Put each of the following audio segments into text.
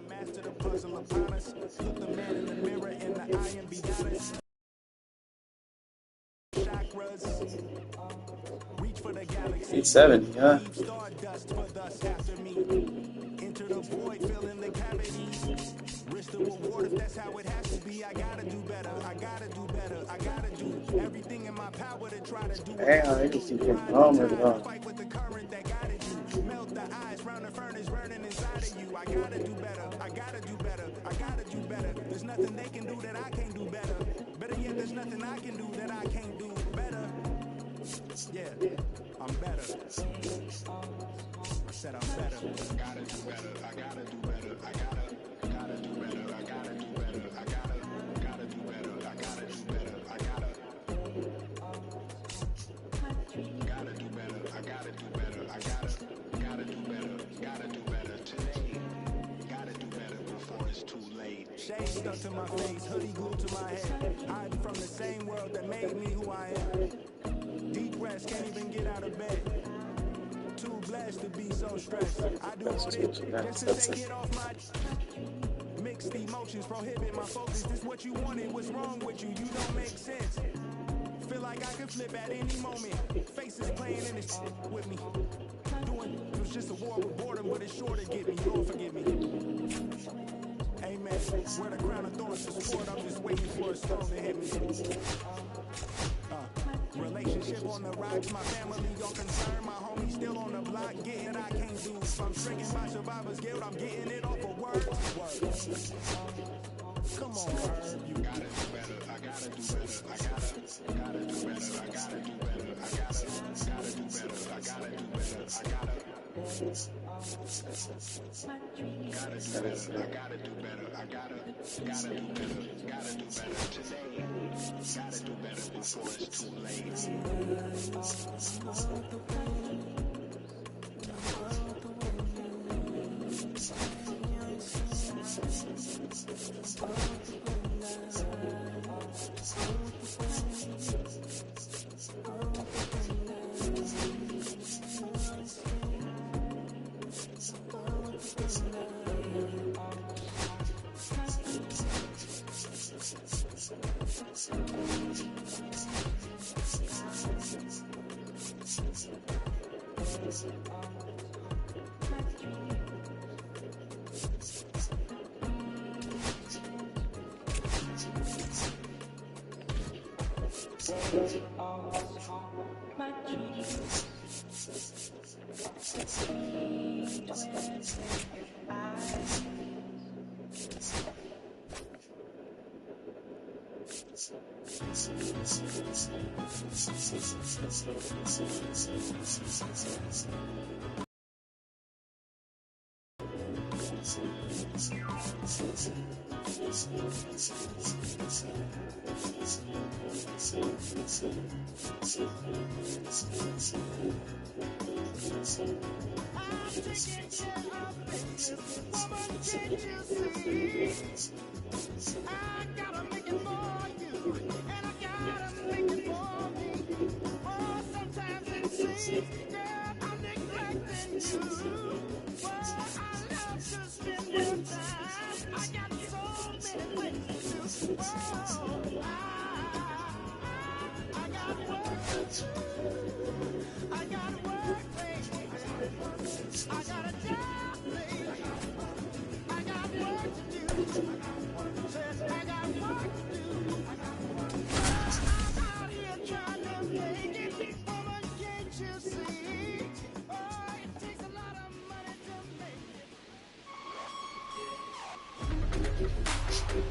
Master the puzzle upon us. Look the man in the mirror in the eye and be honest. Chakras. Reach for the galaxy. 870, huh? Leave stardust for thus after me. Enter the void, fill in the cavities. Risk the reward if that's how it has to be. I gotta do better. I gotta do better. I gotta do everything in my power to try to do it. Damn, I just keep getting home with it all. Fight with the current that guided you. Melt the eyes round the furnace burning inside of you. I gotta do better. I gotta do better. I gotta do better. There's nothing they can do that I can't do better. Better yet, there's nothing I can do that I can't do better. Yeah, I'm better. I said I'm better. I gotta do better. I gotta do better. I gotta do better. I gotta do better. I gotta do better. I gotta do better. I gotta do better. I gotta do better. I gotta do better. Gotta do better today. Gotta do better before it's too late. Shade stuck to my face, hoodie glued to my head. Hiding from the same world that made me who I am. Deep rest, can't even get out of bed. Too blessed to be so stressed. I do all this just to take it off my mixed emotions, prohibit my focus. This what you wanted, what's wrong with you? You don't make sense. Feel like I could flip at any moment. Faces playing in this with me. Doing it was just a war with boredom, but it's sure to get me. Lord forgive me. Amen. Where the crown of thorns is poured, I'm just waiting for a stone to hit me. Relationship on the rocks, my family don't concern. My homie still on the block, getting I can't do. I'm shrinking my survivor's guilt, I'm getting it off of words. Come on, Herb. You gotta do better, I gotta do better, I gotta do better, I gotta do better, I gotta do better, I gotta do better, I gotta do better, I gotta do better, I gotta do better, gotta do better today. Gotta do better before it's too late.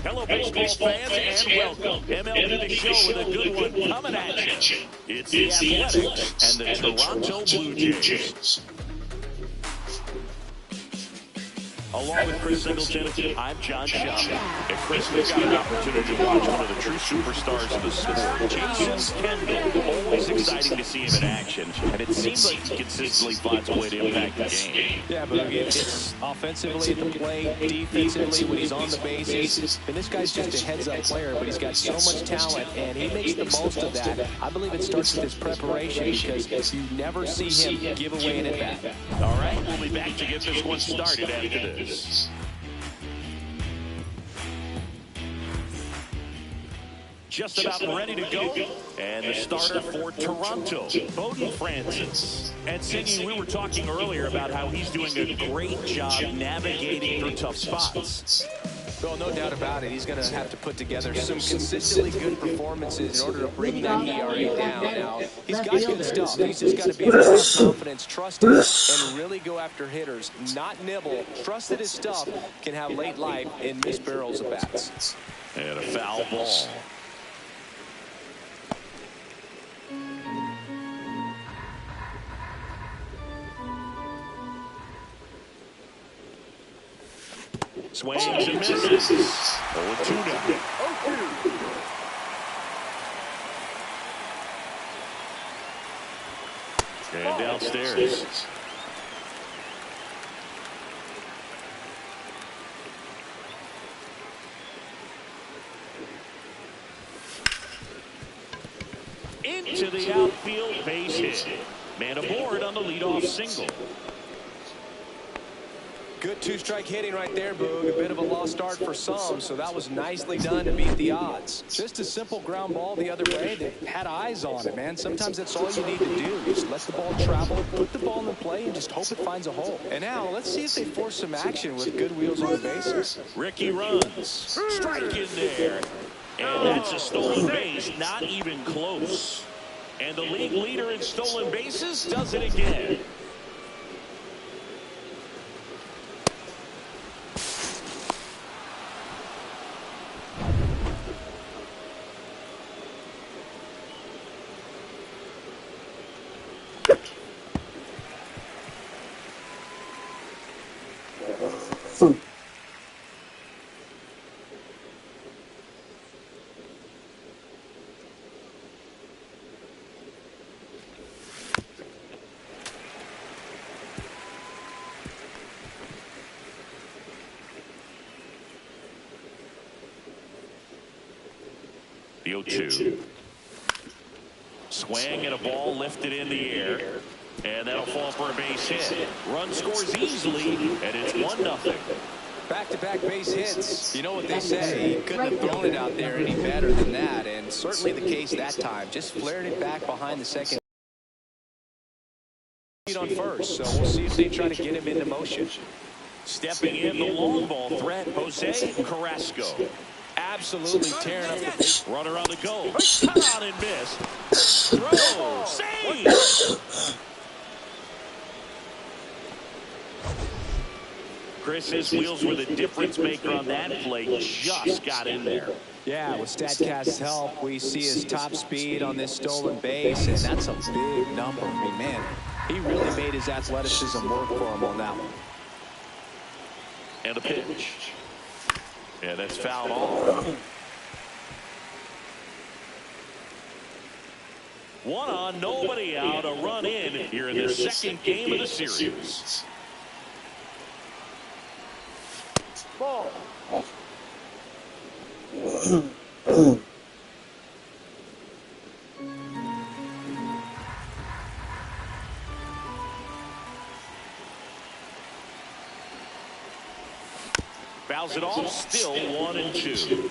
Hello, baseball fans, and welcome. MLB The Show with a good one coming at you. It's the Athletics and the Toronto Blue Jays. Along with Chris Singleton, I'm John Schaub. And Chris, we've got an opportunity to watch one of the true superstars of the sport. Jason Kendall, always exciting to see him in action. And it seems like he consistently finds a way to impact the game. Yeah, but it's offensively at the plate, defensively when he's on the bases. And this guy's just a heads-up player, but he's got so much talent, and he makes the most of that. I believe it starts with his preparation because you never see him give away an at-bat. All right, we'll be back to get this one started after this. Just about ready to go, and the starter for Toronto, Bowden Francis. And Siggy, we were talking earlier about how he's doing a great job navigating through tough spots. Well, no doubt about it. He's going to have to put together some consistently good performances in order to bring that ERA down. Now, he's got good stuff. He's just got to be able to have confidence, trust it, and really go after hitters. Not nibble. Trust that his stuff can have late life and miss barrels of bats. And a foul ball. Swings and misses. 0-2 now. And downstairs. Into the outfield, base hit. Man aboard on the leadoff single. Good two-strike hitting right there, Boog. A bit of a lost start for some, so that was nicely done to beat the odds. Just a simple ground ball the other way. They had eyes on it, man. Sometimes that's all you need to do. Just let the ball travel, put the ball in play, and just hope it finds a hole. And now, let's see if they force some action with good wheels on the bases. Ricky runs. Strike in there. And that's a stolen base. Not even close. And the league leader in stolen bases does it again. The 0-2. Swing and a ball lifted in the air. And that'll fall for a base hit. Run scores easily, and it's 1-0. Back-to-back base hits. You know what they say. He couldn't have thrown it out there any better than that, and certainly the case that time. Just flared it back behind the second on first, so we'll see if they try to get him into motion. Stepping in the long ball threat, Jose Carrasco. Absolutely tearing up the base. Runner on the go. Cut on and miss. Throw. Save. Chris's wheels were the difference maker on that play. Just got in there. Yeah, with StatCast's help, we see his top speed on this stolen base, and that's a big number. I mean, man, he really made his athleticism work for him on that one. And a pitch. Yeah, that's fouled off. 1 on, nobody out. A run in here in the second game of the series. Ball. Fouls it off, still 1-2.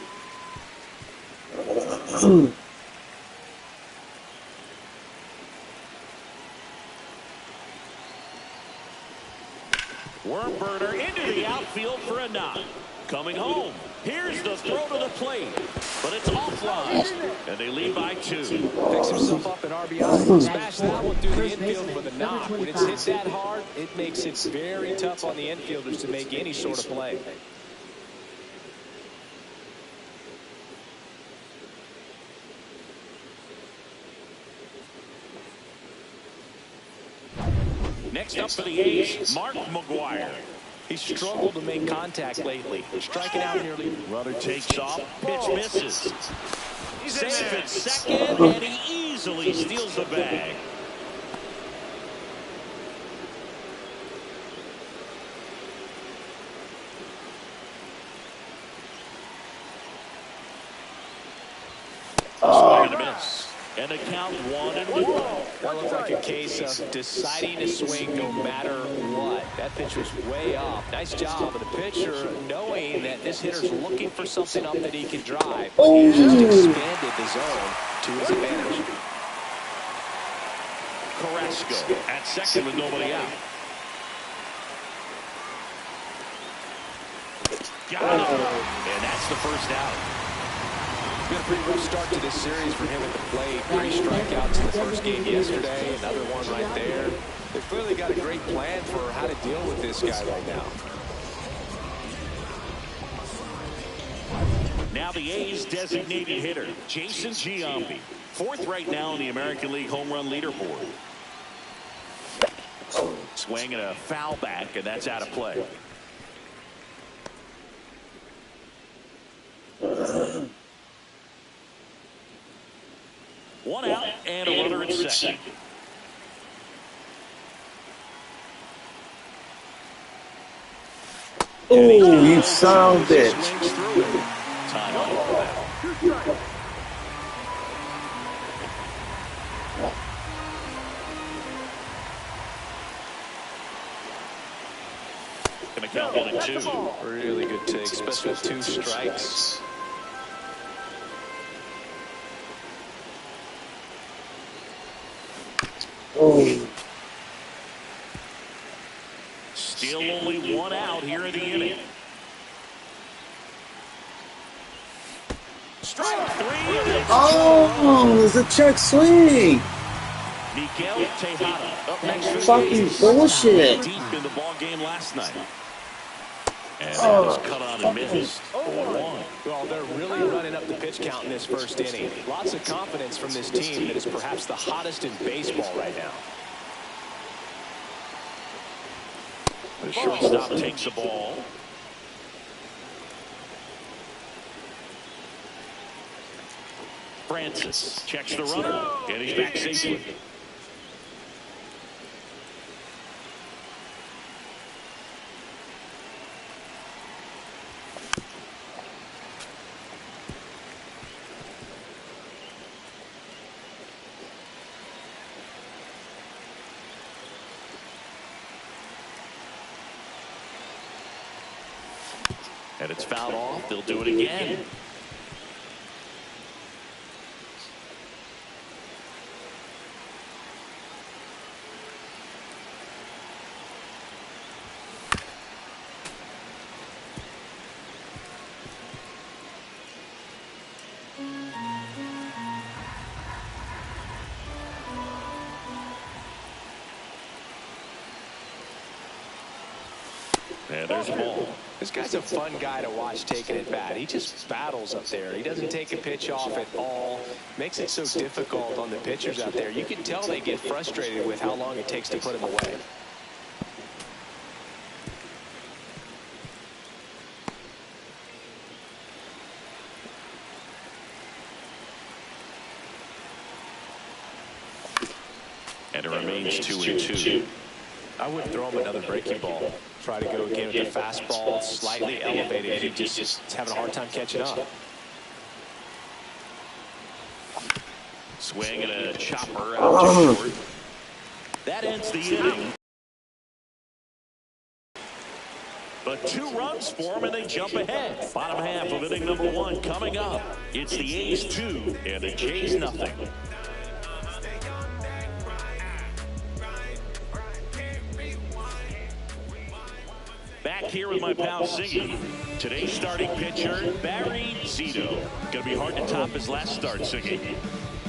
Worm burner into the outfield for a knock. Coming home. Here's the throw to the plate. But it's offline. And they lead by 2. Picks himself up an RBI. Smash that one through the infield for the knock. When it's hit that hard, it makes it very tough on the infielders to make any sort of play. Next up for the A's, Mark McGwire. He's struggled to make contact lately, striking out nearly. Runner takes off, pitch misses. Safe at second, and he easily steals the bag. Swing and a miss. And the count 1-1. That looked like a case of deciding to swing no matter what. That pitch was way off. Nice job of the pitcher knowing that this hitter's looking for something up that he can drive. He just expanded the zone to his advantage. Carrasco at second with nobody out. Got him. And that's the first out. It's been a pretty rough start to this series for him at the plate. 3 strikeouts in the first game yesterday. Another one right there. They've clearly got a great plan for how to deal with this guy right now. Now the A's designated hitter, Jason Giambi. 4th right now in the American League home run leaderboard. Swing and a foul back, and that's out of play. One out and a runner at second. Oh, you son of a bitch. Time out for that. Gonna count 1-2. Really good take, especially with 2 strikes. Oh. Still only 1 out here in the inning. Strike 3. Oh, it's a check swing. Miguel Tejada up next for the Fucking A's. bullshit. Deep in the ball game last night. And that was cut on and missed. 0-1. Well, they're really running up the pitch count in this first inning. Lots of confidence from this team that is perhaps the hottest in baseball right now. The shortstop takes the ball. Francis checks the runner, and he's back safely. And it's fouled off. They'll do it again. And there's the ball. This guy's a fun guy to watch taking at bat. He just battles up there. He doesn't take a pitch off at all. Makes it so difficult on the pitchers out there. You can tell they get frustrated with how long it takes to put him away. And it remains 2-2. I would throw him another breaking ball. Try to go again with the fastball, slightly elevated. He just is having a hard time catching up. Swing and a chopper out to short. That ends the inning. But 2 runs for them, and they jump ahead. Bottom half of inning number 1 coming up. It's the A's 2 and the Jays nothing. Back here with my pal Siggy. Today's starting pitcher, Barry Zito. Going to be hard to top his last start, Siggy.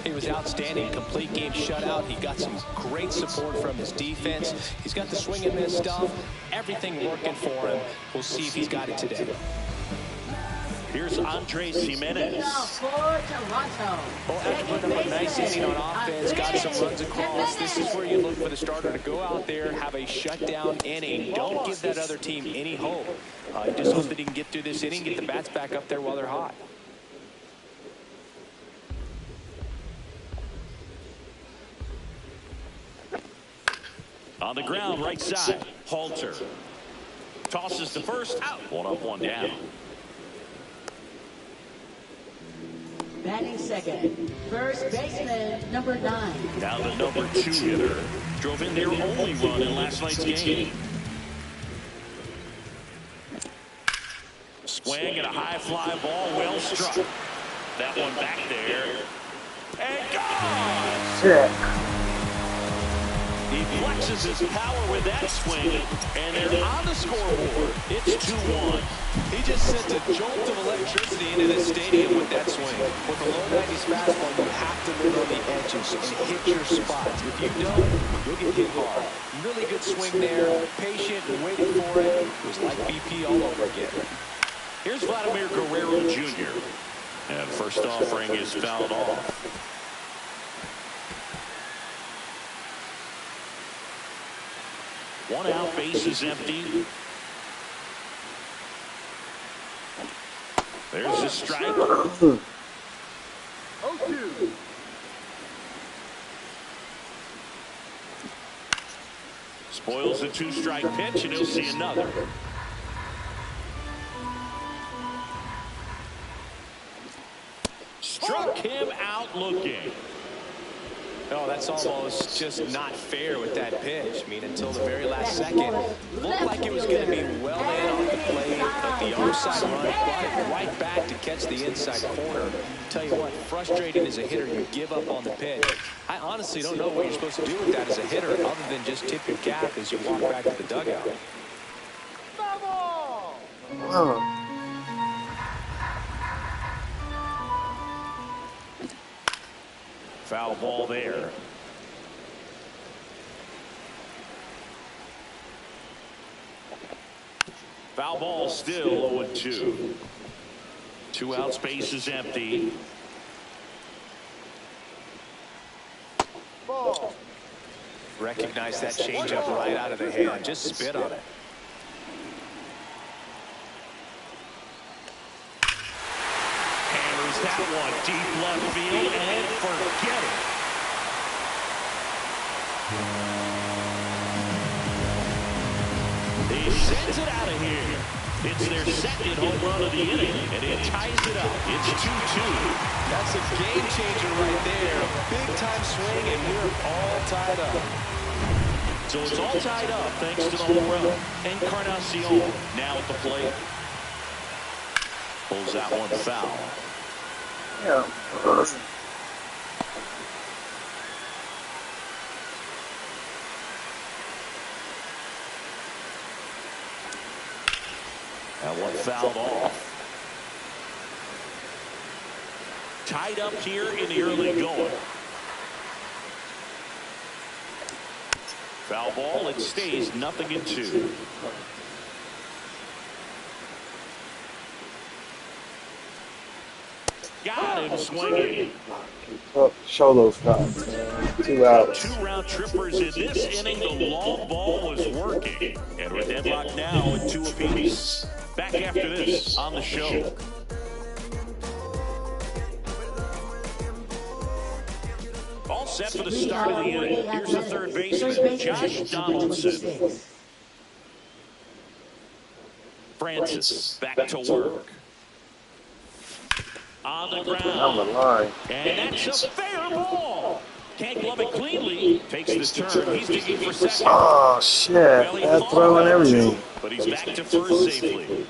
He was outstanding, complete game shutout. He got some great support from his defense. He's got the swing and miss stuff. Everything working for him. We'll see if he's got it today. Here's Andres Jimenez. For Toronto. Well, after putting up a nice inning on offense, got some runs across, this is where you look for the starter to go out there, have a shutdown inning. Don't give that other team any hope. You just hope that he can get through this inning, get the bats back up there while they're hot. On the ground, right side, Halter. Tosses to first, out. 1 up, 1 down. Batting second, first baseman, number 9. Now the number 2 hitter. Drove in their only run in last night's game. Swing and a high fly ball, well struck. That one back there. And gone! Sick. He flexes his power with that swing, and they're on the scoreboard. It's 2-1. He just sent a jolt of electricity into the stadium with that swing. With a low 90s fastball, you have to live on the edges and hit your spots. If you don't, you'll get hit hard. Really good swing there, patient and waiting for it. It was like BP all over again. Here's Vladimir Guerrero Jr. And first offering is fouled off. 1 out, base is empty. There's a strike. 0-2. Spoils the 2-strike pitch, and he'll see another. Struck him out looking. Oh, that's almost just not fair with that pitch. I mean, until the very last second, looked like it was going to be well in off the plate, but the onside run brought it right back to catch the inside corner. Tell you what, frustrating as a hitter, you give up on the pitch. I honestly don't know what you're supposed to do with that as a hitter other than just tip your cap as you walk back to the dugout. Oh. Foul ball there. Foul ball still 0-2. 2 outs, base is empty. Recognize that changeup right out of the hand. Just spit on it. Hammers that one deep left field and forget it. He sends it out of here. It's their second home run of the inning, and it ties it up. It's 2-2. That's a game changer right there. Big time swing, and we're all tied up. So it's all tied up thanks to the home run. Encarnacion now at the plate. Pulls that one foul. Yeah. That one fouled off. Tied up here in the early going. Foul ball, it stays 0-2. Got him swinging. Show those guys. 2 outs. 2 round trippers in this inning. The long ball was working. And we're deadlocked now at 2 apiece. Back after this on the show. All set for the start of the inning. Here's the third baseman, Josh Donaldson. Francis back to work. On the ground. On the line. And that's a fair ball. Can't glove it cleanly. Takes the turn. He's digging for second. Oh, shit. Bad throw and everything. But he's back to first safely.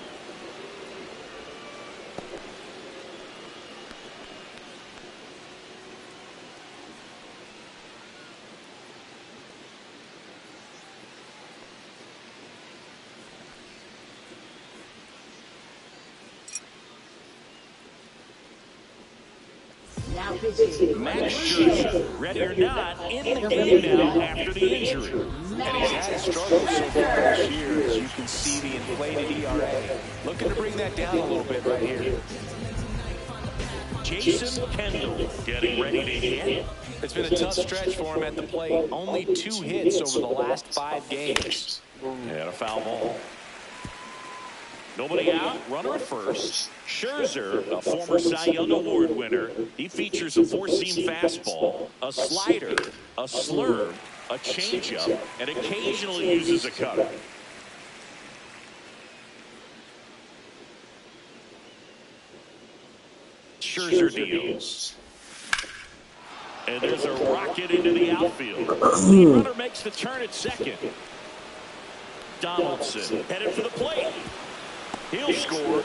Max Scherzer, ready or not, in the game now after the injury. And he's had struggles so far this year. As you can see, the inflated ERA. Looking to bring that down a little bit right here. Jason Kendall getting ready to hit. It's been a tough stretch for him at the plate. Only 2 hits over the last 5 games. And a foul ball. Nobody out, runner at first. Scherzer, a former Cy Young Award winner, he features a 4-seam fastball, a slider, a slurve, a changeup, and occasionally uses a cutter. Scherzer deals. And there's a rocket into the outfield. The runner makes the turn at second. Donaldson headed for the plate. He'll score.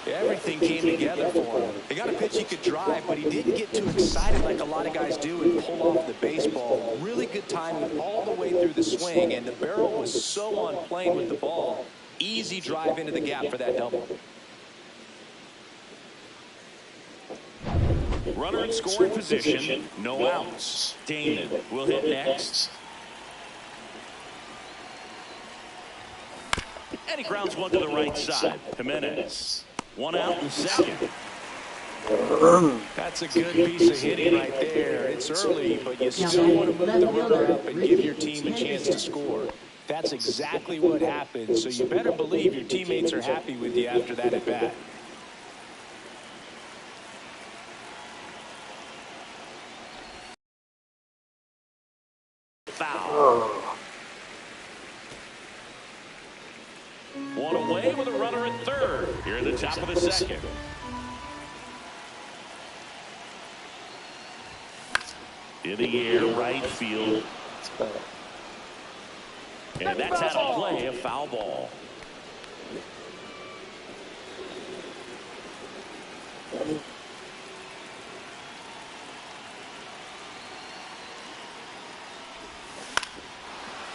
Everything came together for him. He got a pitch he could drive, but he didn't get too excited like a lot of guys do and pull off the baseball. Really good timing all the way through the swing, and the barrel was so on plane with the ball. Easy drive into the gap for that double. Runner in scoring position, no outs. Damon will hit next. And he grounds one to the right side. Jimenez. 1 out in second. That's a good piece of hitting right there. It's early, but you still want to move the runner up and give your team a chance to score. That's exactly what happened, so you better believe your teammates are happy with you after that at bat. Foul. One away with a runner at third. Here at the top of the second. In the air, right field. And that's out of play, a foul ball.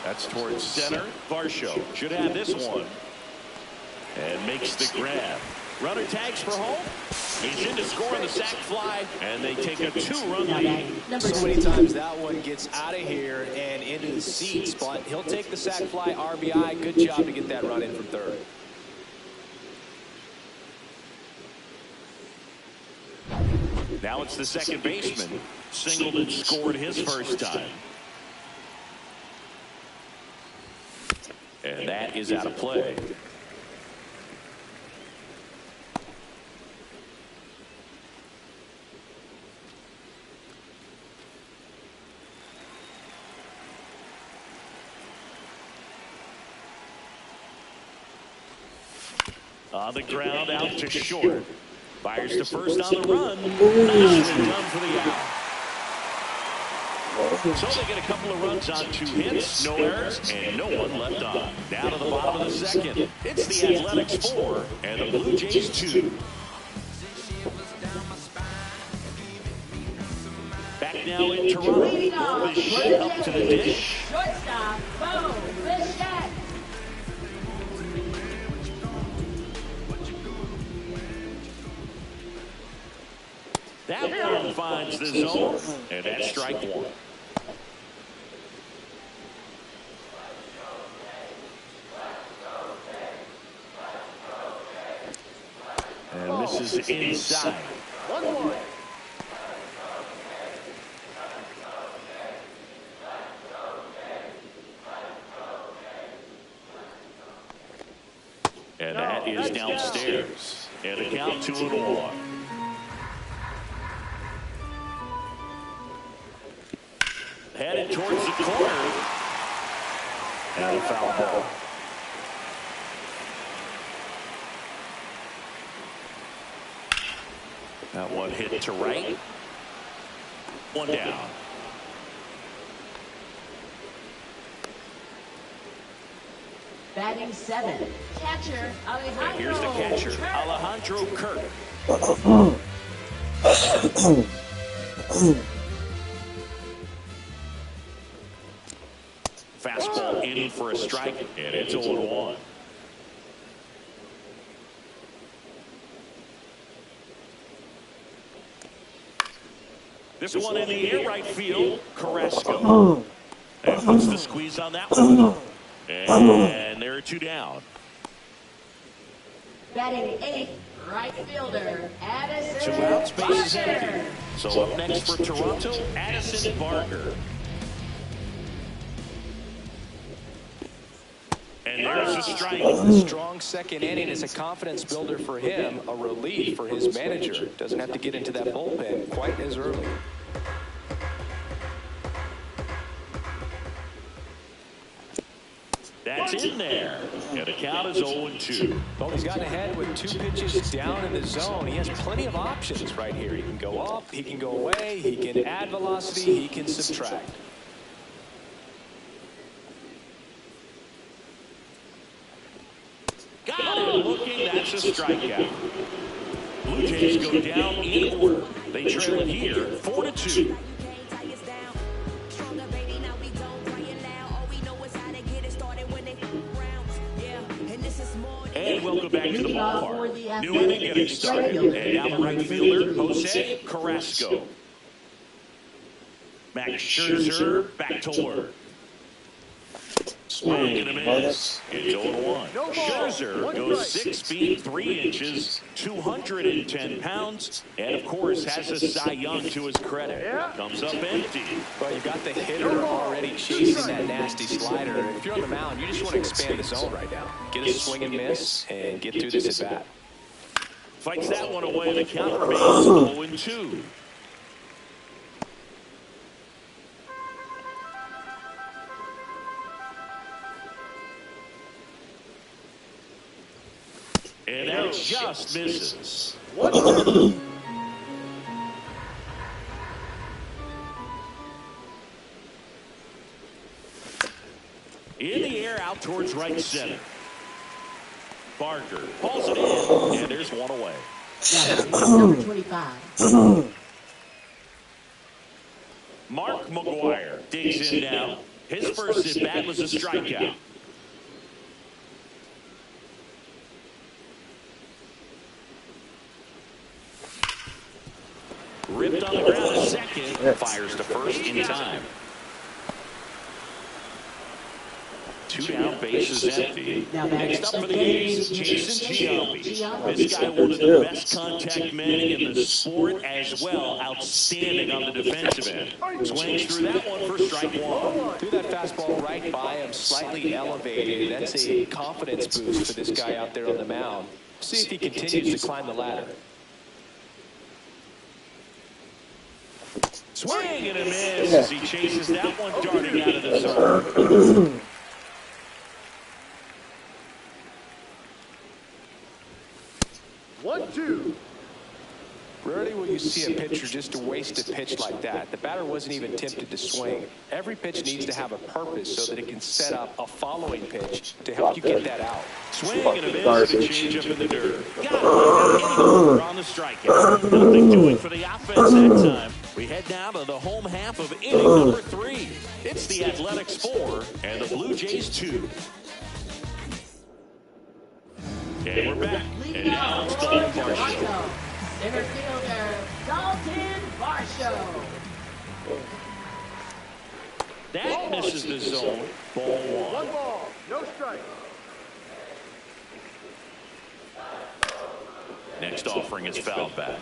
That's towards center. Varsho should have this one. And makes the grab. Runner tags for home. He's in to score on the sac fly. And they take a 2-run lead. So many times that one gets out of here and into the seats, but he'll take the sac fly RBI. Good job to get that run in from third. Now it's the second baseman. Singleton scored his first time. And that is out of play. On the ground, out to short. Fires to first on the run. Nicely done for the out. So they get a couple of runs on 2 hits, no errors, and no one left on. Down to the bottom of the second. It's the Athletics 4 and the Blue Jays 2. Back now in Toronto. Bichette up to the dish. Shortstop, Bo Bichette. That one finds the zone, and that's strike 1. And this is inside. 1-1. And that is downstairs. And the count 2-1. Headed towards the corner. And a foul ball. That one hit to right. One down. Batting 7, catcher Alejandro. And here's the catcher, Alejandro Kirk. Fastball in for a strike, and it's 0-1. This one in the air, right field, Carrasco. And puts the squeeze on that one. And there 2 down. Batting 8th, right fielder, 2 Addison outs, bases empty. Barker. So up next for Toronto, Addison Barker. And there's a strike. The strong second inning is a confidence builder for him, a relief for his manager. Doesn't have to get into that bullpen quite as early. That's in there. And the count is 0-2. Well, he's gotten ahead with 2 pitches down in the zone. He has plenty of options right here. He can go up, he can go away, he can add velocity, he can subtract. Got it. Looking, that's a strikeout. Blue Jays go down in order. They trail it here, 4-2. And welcome back to the ballpark. New inning getting started. And now the right fielder, Jose Carrasco. Max Scherzer back to work. Swing and a miss. It's 0-1. Scherzer goes 6 feet 3 inches, 210 pounds, and of course has a Cy Young to his credit. Comes up empty. Well, you got the hitter already chasing that nasty slider. If you're on the mound, you just want to expand the zone right now. Get a swing and miss and get through this at bat. Fights that one away. The count remains 0-2. And that just misses. In the air, out towards right center. Barker pulls it in, and there's one away. Number 25. Mark McGuire digs in now. His first at-bat was a strikeout. Ripped on the ground a second. Fires to first in time. 2 down, bases empty. Next up for the A's, Jason Giambi. This guy, one of the best contact men in the sport as well. Outstanding on the defensive end. Swings through that one for strike 1. Threw that fastball right by him, slightly elevated. That's a confidence boost for this guy out there on the mound. See if he continues to climb the ladder. Swing and a miss as he chases that one darting out of the zone. Rarely will you see a pitcher just to waste a pitch like that. The batter wasn't even tempted to swing. Every pitch needs to have a purpose so that it can set up a following pitch to help you get that out. Swing and a miss, the change up in the dirt. Got it. On the strikeout. Nothing doing for the offense that time. We head now to the home half of inning number 3. It's the Athletics 4 and the Blue Jays 2. And we're back. And now it's Dalton Varsho. Center fielder, Dalton Varsho. That misses the zone. Ball 1. ball, no strike. Next offering is foul back.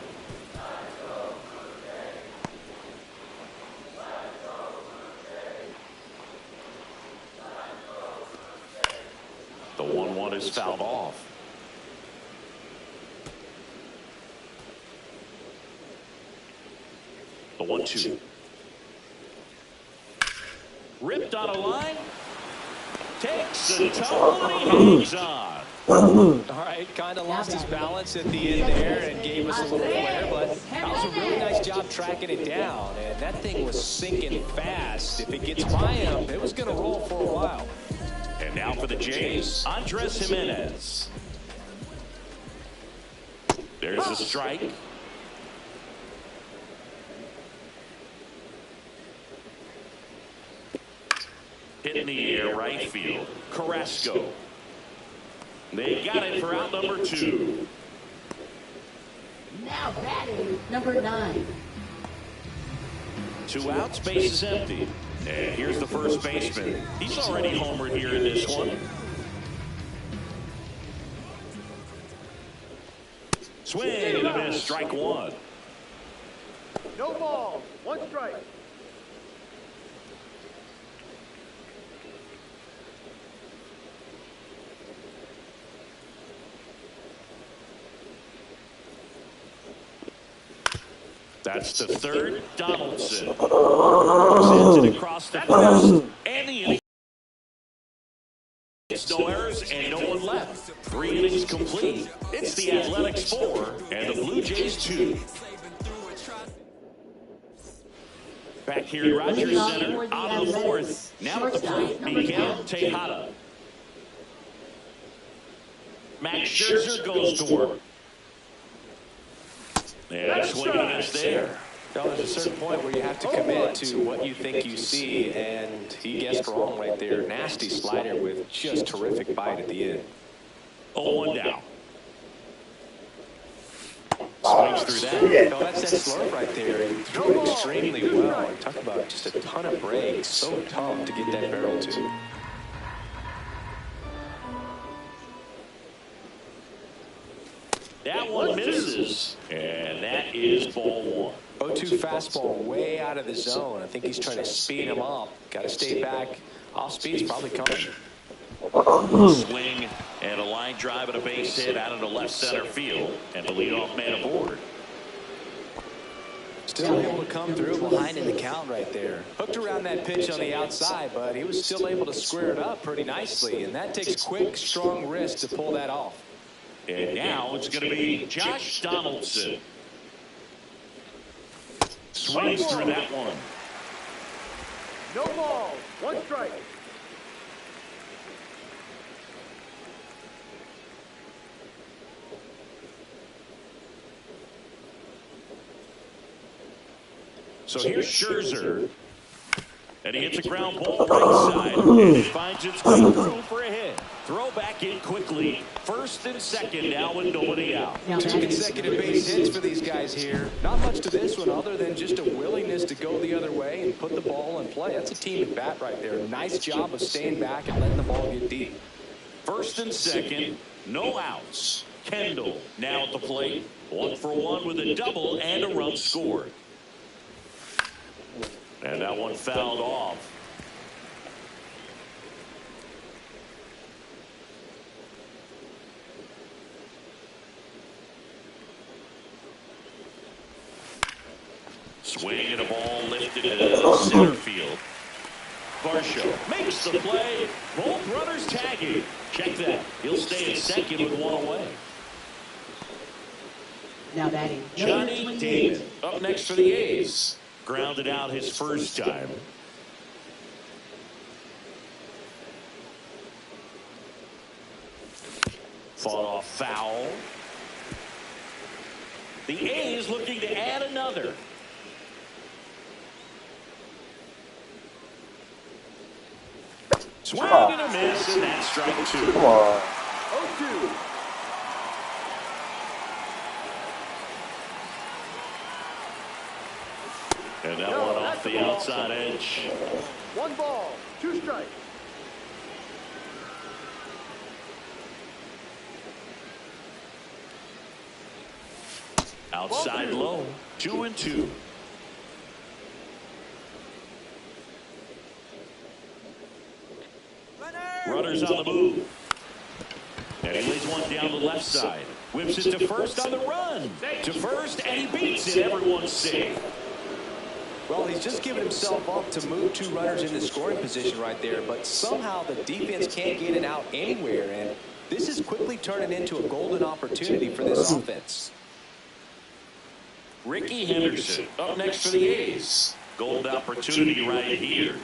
The 1-1 is fouled off. The 1-2. Ripped on a line. Takes a tumble and he hangs on. All right, kind of lost his balance at the end there and gave us a little flare, but that was a really nice job tracking it down. And that thing was sinking fast. If it gets by him, it was going to roll for a while. And now for the Jays, Andres Jimenez. There's a strike. Hit in the air, right field. Carrasco. They got it for out number 2. Now batting, number 9. 2 outs, bases empty. And here's the first baseman. He's already homered here in this one. Swing and a miss, strike one. No ball, one strike. That's the third. Donaldson sends it across the first, and the inning. It's no errors and no one left. 3 innings complete. It's the Athletics 4 and the Blue Jays 2. Back here at Rogers Center, out of the fourth. Now at the plate, Miguel Tejada. Max Scherzer goes to work. And swing and a miss there. Now, there's a certain point where you have to commit to what you think you see, and he guessed wrong right there. Nasty slider with just terrific bite at the end. 0-1 down. Swings through that. No, that's that slurve right there. He threw it extremely well. Talk about just a ton of breaks. So tough to get that barrel to. That one misses, and that is ball 1. 0-2 fastball way out of the zone. I think he's trying to speed him up. Got to stay back. Off speed's probably coming. Swing and a line drive and a base hit out into left center field, and the leadoff man aboard. Still able to come through behind in the count right there. Hooked around that pitch on the outside, but he was still able to square it up pretty nicely, and that takes quick, strong wrist to pull that off. And now it's going to be Josh Donaldson. Swings through that one. No ball, one strike. So here's Scherzer. And he hits a ground ball right side. And he finds it's going through for a hit. Throw back in quickly. First and second now with nobody out. 2 consecutive base hits for these guys here. Not much to this one other than just a willingness to go the other way and put the ball in play. That's a team at bat right there. Nice job of staying back and letting the ball get deep. First and second, no outs. Kendall now at the plate. 1 for 1 with a double and a run scored. And that one fouled off. Swing and a ball lifted to center field. Varsho makes the play. Both runners tagging. Check that. He'll stay at second with 1 away. Now batting. Johnny Damon up next for the A's. Grounded out his first time. Fought off foul. The A's looking to add another. Swing and a miss, and that's strike 2. 0-2. And that one off the outside edge. 1 ball, 2 strikes. Outside low, 2-2. Runners on the move. And he lays one down the left side. Whips it to first on the run. To first, and he beats it. Everyone's safe. Well, he's just given himself up to move 2 runners into scoring position right there, but somehow the defense can't get it out anywhere, and this is quickly turning into a golden opportunity for this offense. Ricky Henderson up next for the A's. Gold opportunity right here.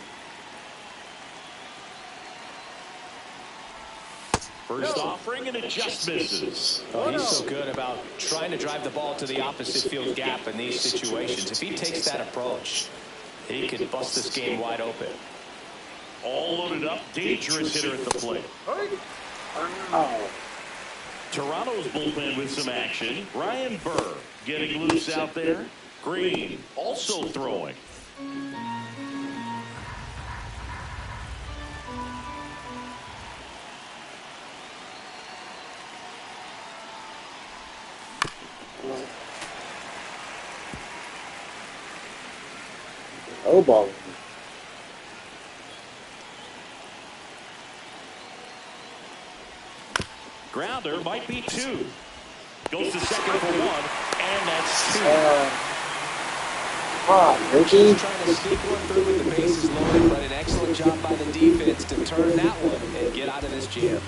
First offering, and it just misses. Oh, he's so good about trying to drive the ball to the opposite field gap in these situations. If he takes that approach, he can bust this game wide open. All loaded up, dangerous hitter at the plate. Toronto's bullpen with some action. Ryan Burr getting loose out there. Green also throwing. snowballing me. Grounder might be 2. Goes to second for 1, and that's 2. Come on, Ricky. Trying to sneak one through with the bases loaded, but an excellent job by the defense to turn that one and get out of this jam.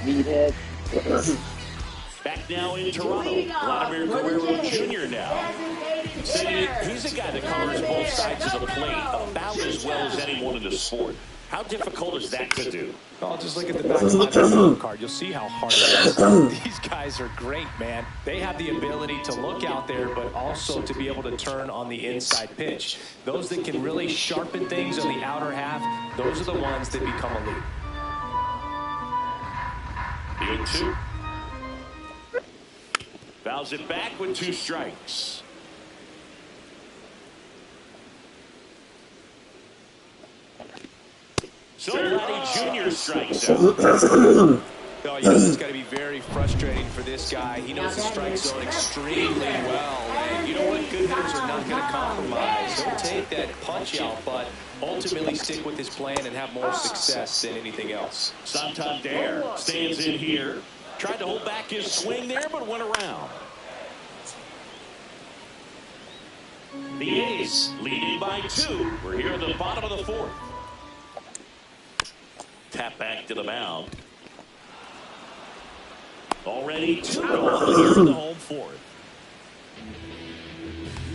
Meathead. Back now in Toronto, Vladimir Guerrero Jr. now. See, he's a guy that covers both sides of the plate about as well as anyone in the sport. How difficult is that to do? Oh, just look at the back of my baseball card. You'll see how hard it is. These guys are great, man. They have the ability to look out there, but also to be able to turn on the inside pitch. Those that can really sharpen things on the outer half, those are the ones that become elite. The 2. Fouls it back with 2 strikes. So Vladdy Jr. strikes out. Oh, you know, it's got to be very frustrating for this guy. He knows the strike zone extremely well. And you know what? Good hitters are not going to compromise. He'll take that punch out, but ultimately stick with his plan and have more success than anything else. Santander stands in here. Tried to hold back his swing there, but went around. The A's leading by 2. We're here at the bottom of the 4th. Tap back to the mound. Already 2 gone here in the home 4th.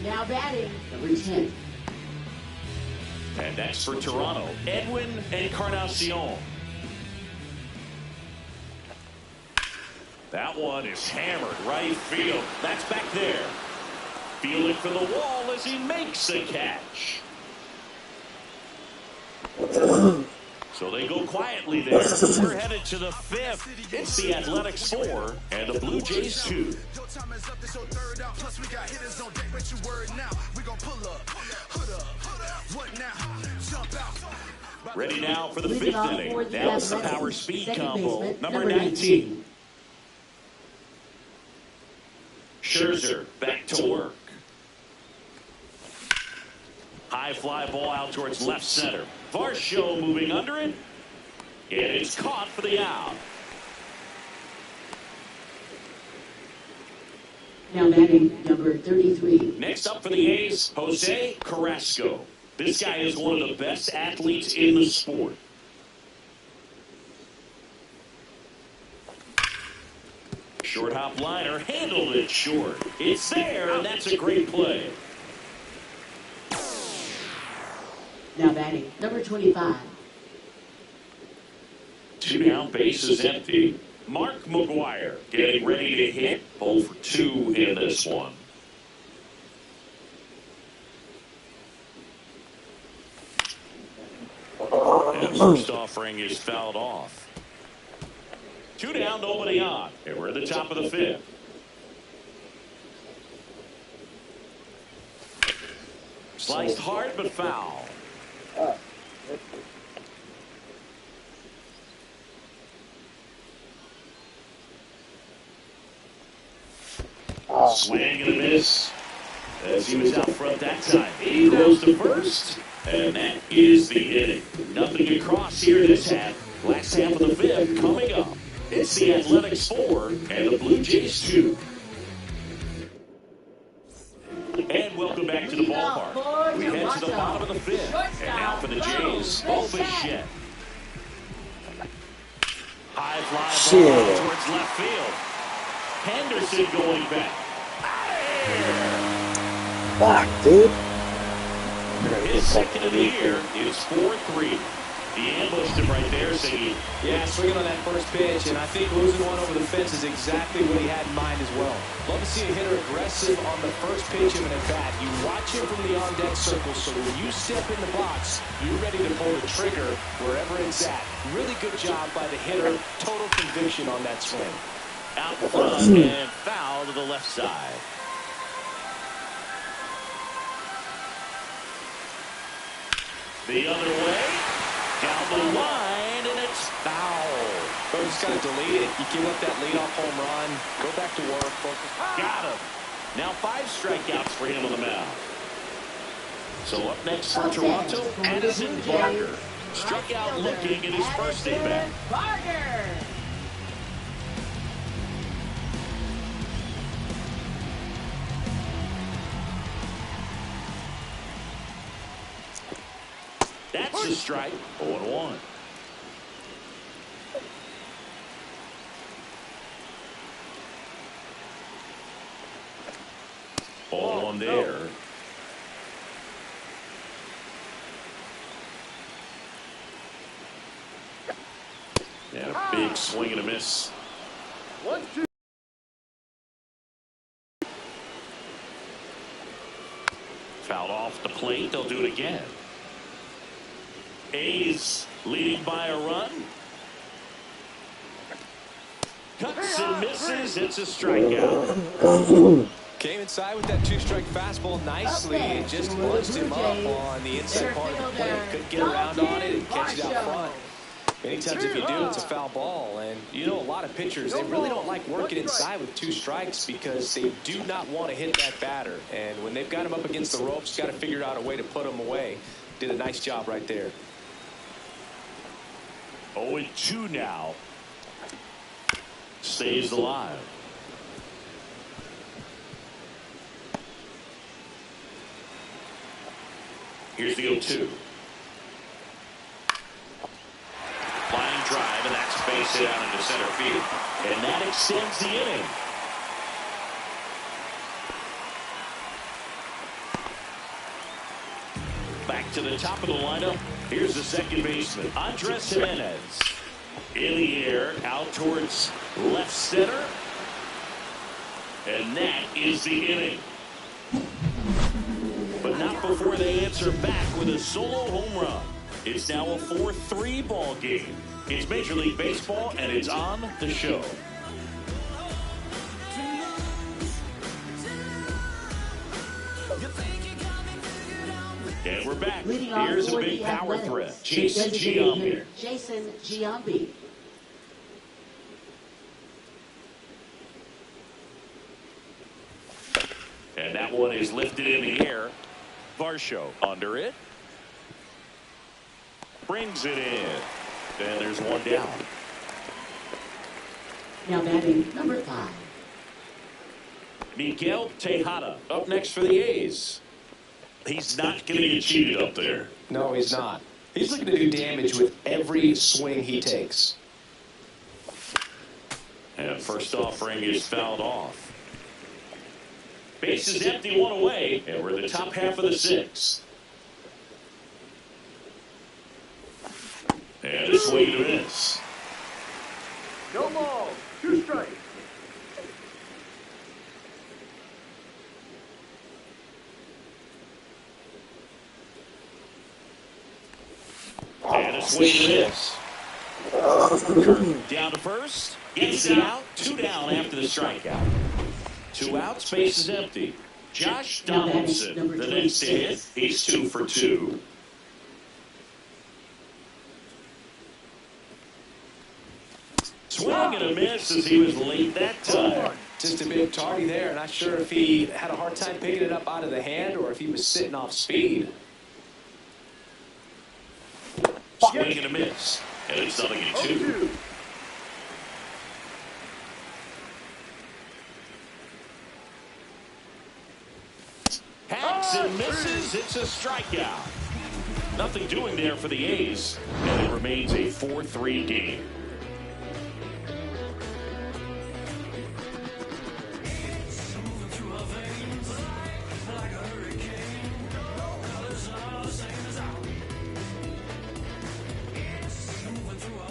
Now batting, number 10. And next for Toronto, Edwin Encarnacion. That one is hammered right field. That's back there. Feeling for the wall as he makes the catch. So they go quietly there. We're headed to the 5th. It's the Athletics 4 and the Blue Jays 2. Ready now for the 5th inning. Now it's the power speed combo. Number 19. Scherzer back to work. High fly ball out towards left center. Varsho moving under it. And it's caught for the out. Now batting, number 33. Next up for the A's, Jose Carrasco. This guy is one of the best athletes in the sport. Short hop liner, handled it short. It's there, and that's a great play. Now batting, number 25. 2 down, bases empty. Mark McGwire getting ready to hit. 0 for 2 in this one. And first offering is fouled off. 2 down, nobody on. And we're at the top of the 5th. Sliced hard, but foul. Swing and a miss. As he was out front that time. He goes to first. And that is the inning. Nothing across here this half. Last half of the 5th coming up. It's the Athletics 4 and the Blue Jays 2. And welcome back to the ballpark. We head to the bottom of the 5th. And now for the Jays, Bo Bichette. High fly ball out towards left field. Henderson going back. Fuck, dude. His second of the year is 4-3. He ambushed him right there, saying, Yeah, swinging on that first pitch, and I think losing one over the fence is exactly what he had in mind as well. Love to see a hitter aggressive on the first pitch of an at-bat. You watch him from the on-deck circle, so when you step in the box, you're ready to pull the trigger wherever it's at. Really good job by the hitter. Total conviction on that swing. out front and foul to the left side. The other way, down the line, and it's foul. But just got to delete it. You give up that leadoff home run, go back to work, focus. Got him. Now 5 strikeouts for him on the mound. So up next for Toronto, Addison Barger. Struck out looking in his first at-bat. Barger. That's a strike. 0-1. Ball one there. And a big swing and a miss. 1-2. Fouled off the plate. They'll do it again. A's leading by a run. Cuts and misses. It's a strikeout. Came inside with that 2-strike fastball nicely and just bunched him up on the inside part of the plate. Couldn't get around on it and catch it out front. Many times if you do, it's a foul ball. And you know, a lot of pitchers, they really don't like working inside with 2 strikes because they do not want to hit that batter. And when they've got him up against the ropes, got to figure out a way to put him away. Did a nice job right there. 0-2 now. Stays alive. Here's the 0-2. Line drive, and that's base hit out into center field. And that extends the inning. Back to the top of the lineup. Here's the second baseman, Andres Jimenez. In the air, out towards left center. And that is the inning. But not before they answer back with a solo home run. It's now a 4-3 ball game. It's Major League Baseball, and it's on the show. And we're back. Here's a big power threat. Jason Giambi. Jason Giambi. And that one is lifted in the air. Varsho under it. Brings it in. And there's one down. Now batting number 5. Miguel Tejada up next for the A's. He's not going to get cheated up there. No, he's not. He's looking to do damage with every swing he takes. And first offering is fouled off. Base is empty, one away, and we're in the top half of the 6th. And a swing and a miss. No ball. 2 strikes. And a swing and a miss. Kirk down to first. Gets it out. 2 down after the strikeout. 2 outs. Base is empty. Josh Donaldson, the next hit. He's 2 for 2. Swing and a miss as he was late that time. Just a bit tardy there. Not sure if he had a hard time picking it up out of the hand or if he was sitting off speed. Swing and a miss. And it's 0-2. Hacks and misses. It's a strikeout. Nothing doing there for the A's. And it remains a 4-3 game.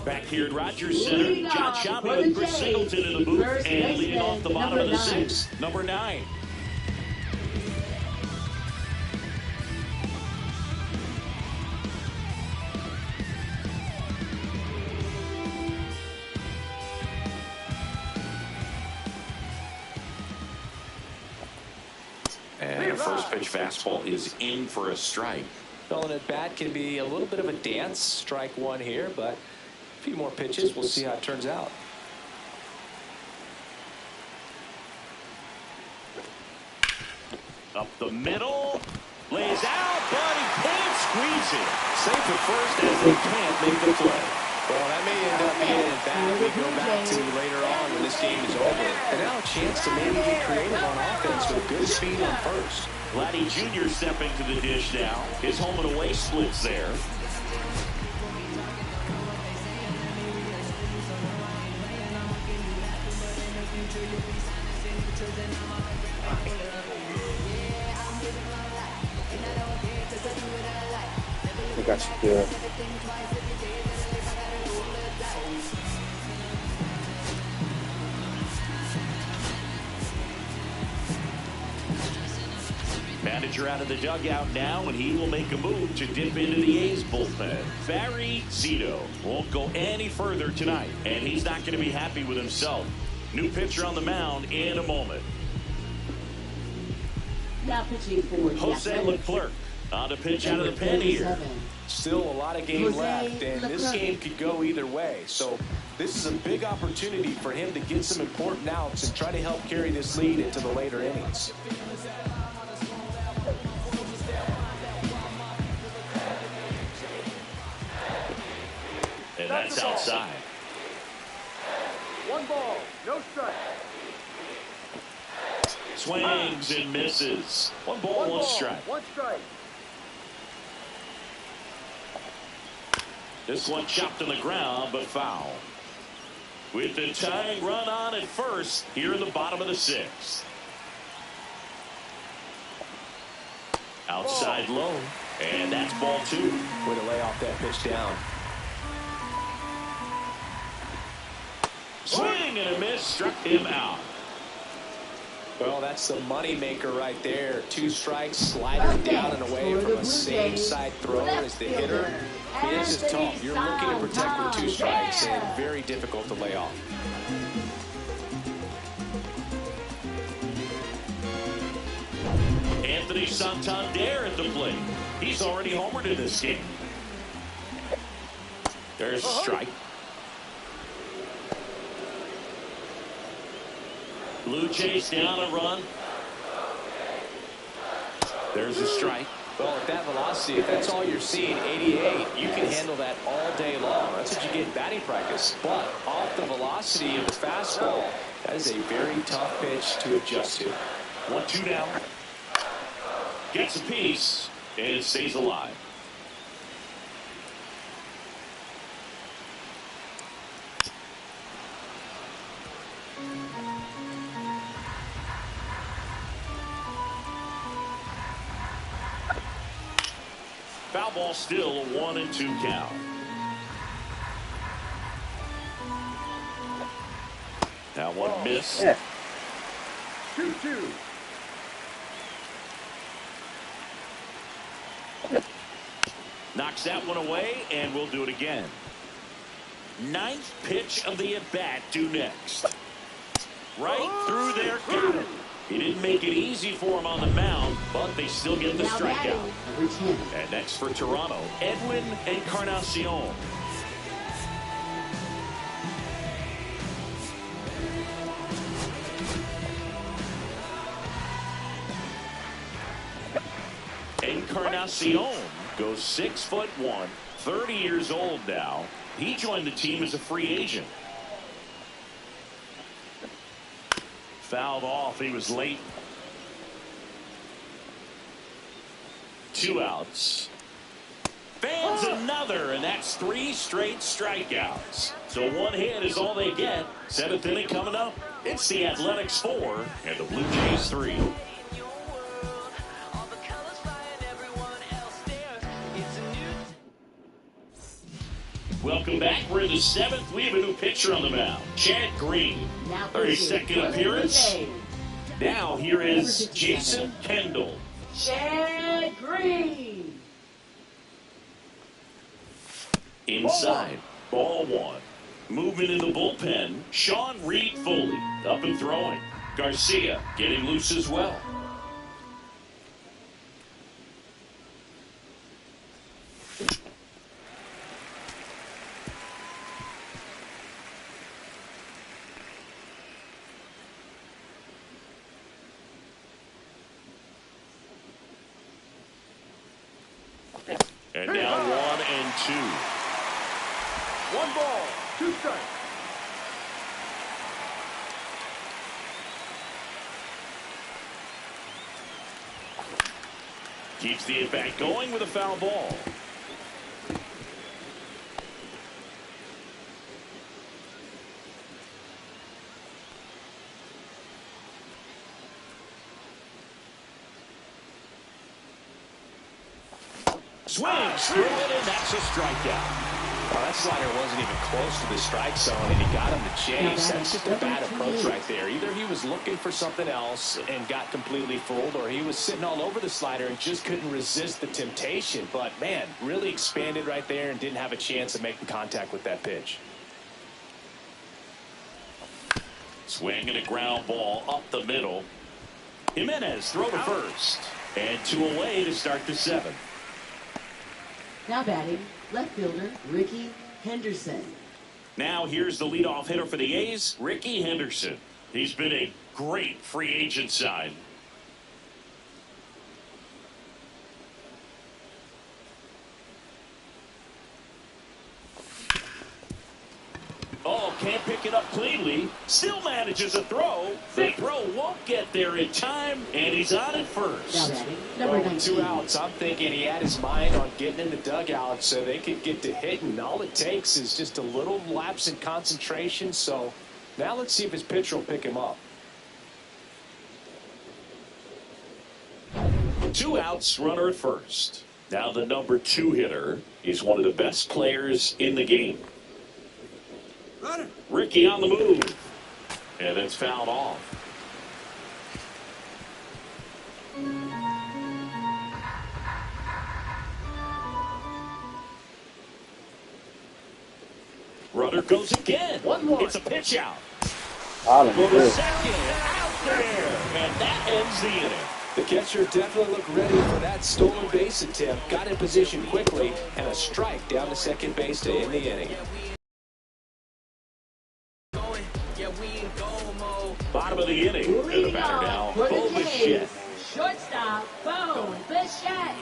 Back here at Rogers Center, John Sciambi with Chris Singleton in the booth, and leading off the bottom of the 6th, number 9. And the first pitch fastball is in for a strike. Filling at bat can be a little bit of a dance. Strike 1 here, but if few more pitches. We'll see how it turns out. Up the middle. Lays out, but he can't squeeze it. Safe at first as they can't make the play. Well, that may end up being an at-bat we go back to later on when this game is over. And now a chance to maybe get creative on offense with good speed on first. Vladdy Jr. stepping to the dish now. His home and away splits there. I got you good. Manager out of the dugout now, and he will make a move to dip into the A's bullpen. Barry Zito won't go any further tonight, and he's not going to be happy with himself. New pitcher on the mound in a moment. Now pitching for Jose Leclerc on to pitch out of the pen here. Still a lot of game left, and this game could go either way. So this is a big opportunity for him to get some important outs and try to help carry this lead into the later innings. And that's outside. 1 ball, no strike. Swings and misses. 1 ball, 1 strike. 1 strike. This one chopped on the ground, but foul. With the tying run on at first, here in the bottom of the 6th. Outside low, and that's ball 2. Way to lay off that pitch down. Swing and a miss, struck him out. Well, that's the money maker right there. 2 strikes, slider down and away from a same side thrower as the hitter. This is tough. You're looking to protect with 2 strikes and very difficult to lay off. Anthony Santander at the plate. He's already homered in this game. There's a strike. Blue Jays down a run. There's a strike. Well, at that velocity, if that's all you're seeing, 88, you can handle that all day long. That's what you get in batting practice. But off the velocity of the fastball, that is a very tough pitch to adjust to. 1-2 down. Gets a piece, and it stays alive. Foul ball still a 1-2 count. That one missed. 2-2. Knocks that one away, and we'll do it again. 9th pitch of the at-bat due next. Right through their counter. He didn't make it easy for him on the mound, but they still get the strikeout. And next for Toronto, Edwin Encarnacion. Encarnacion goes 6'1", 30 years old now. He joined the team as a free agent. Fouled off. He was late. 2 outs. Fans another, and that's 3 straight strikeouts. So 1 hit is all they get. 7th inning coming up. It's the Athletics 4 and the Blue Jays 3. Welcome back. We're in the 7th. We have a new pitcher on the mound, Chad Green. 32nd appearance. Now here is Jason Kendall. Chad Green. Inside, ball 1. Movement in the bullpen, Sean Reed Foley up and throwing. Garcia getting loose as well. And now 1-2. 1 ball, 2 strikes. Keeps the at-bat going with a foul ball. Swings through it, and that's a strikeout. Well, that slider wasn't even close to the strike zone, and he got him to chase. That's just a bad approach right there. Either he was looking for something else and got completely fooled, or he was sitting all over the slider and just couldn't resist the temptation. But, man, really expanded right there and didn't have a chance of making contact with that pitch. Swing and a ground ball up the middle. Jimenez throw to first. And 2 away to start the 7th. Now batting, left fielder Ricky Henderson. Now here's the leadoff hitter for the A's, Ricky Henderson. He's been a great free agent sign. Oh, can't pick it up cleanly. Still manages a throw. The throw won't get there in time, and he's on at first. Now batting, number Well, 19. 2 outs. I'm thinking he had his mind on getting in the dugout so they could get to hitting. All it takes is just a little lapse in concentration. So now let's see if his pitcher will pick him up. 2 outs, runner at first. Now the number 2 hitter is one of the best players in the game. Ricky on the move. And it's fouled off. Runner goes again. 1-1. It's a pitch out. Bottom For the good. second, out there. And that ends the inning. The catcher definitely looked ready for that stolen base attempt. Got in position quickly, and a strike down to second base to end the inning. Bottom of the inning. And the Leading batter now, off for Bo the Bichette. A's, shortstop Bo Bichette.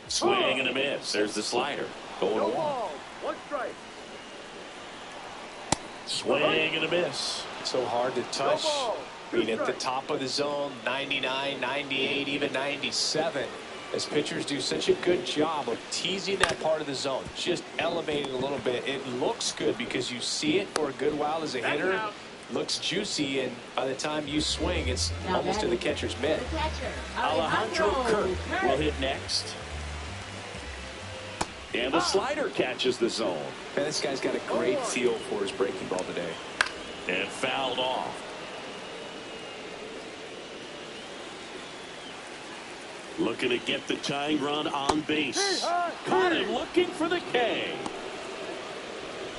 Swing and a miss. There's the slider. Going No one. ball, 1 strike. Swing and a miss. So hard to touch. No ball, Being 2 at the strikes. top of the zone, 99, 98, even 97. As pitchers do such a good job of teasing that part of the zone, just elevating a little bit. It looks good because you see it for a good while as a hitter. Looks juicy, and by the time you swing, it's Now almost to the batting, catcher's mitt. The catcher Alejandro Kirk will hit next. And the slider catches the zone. Man, this guy's got a great feel for his breaking ball today. And fouled off. Looking to get the tying run on base. Caught him looking for the K.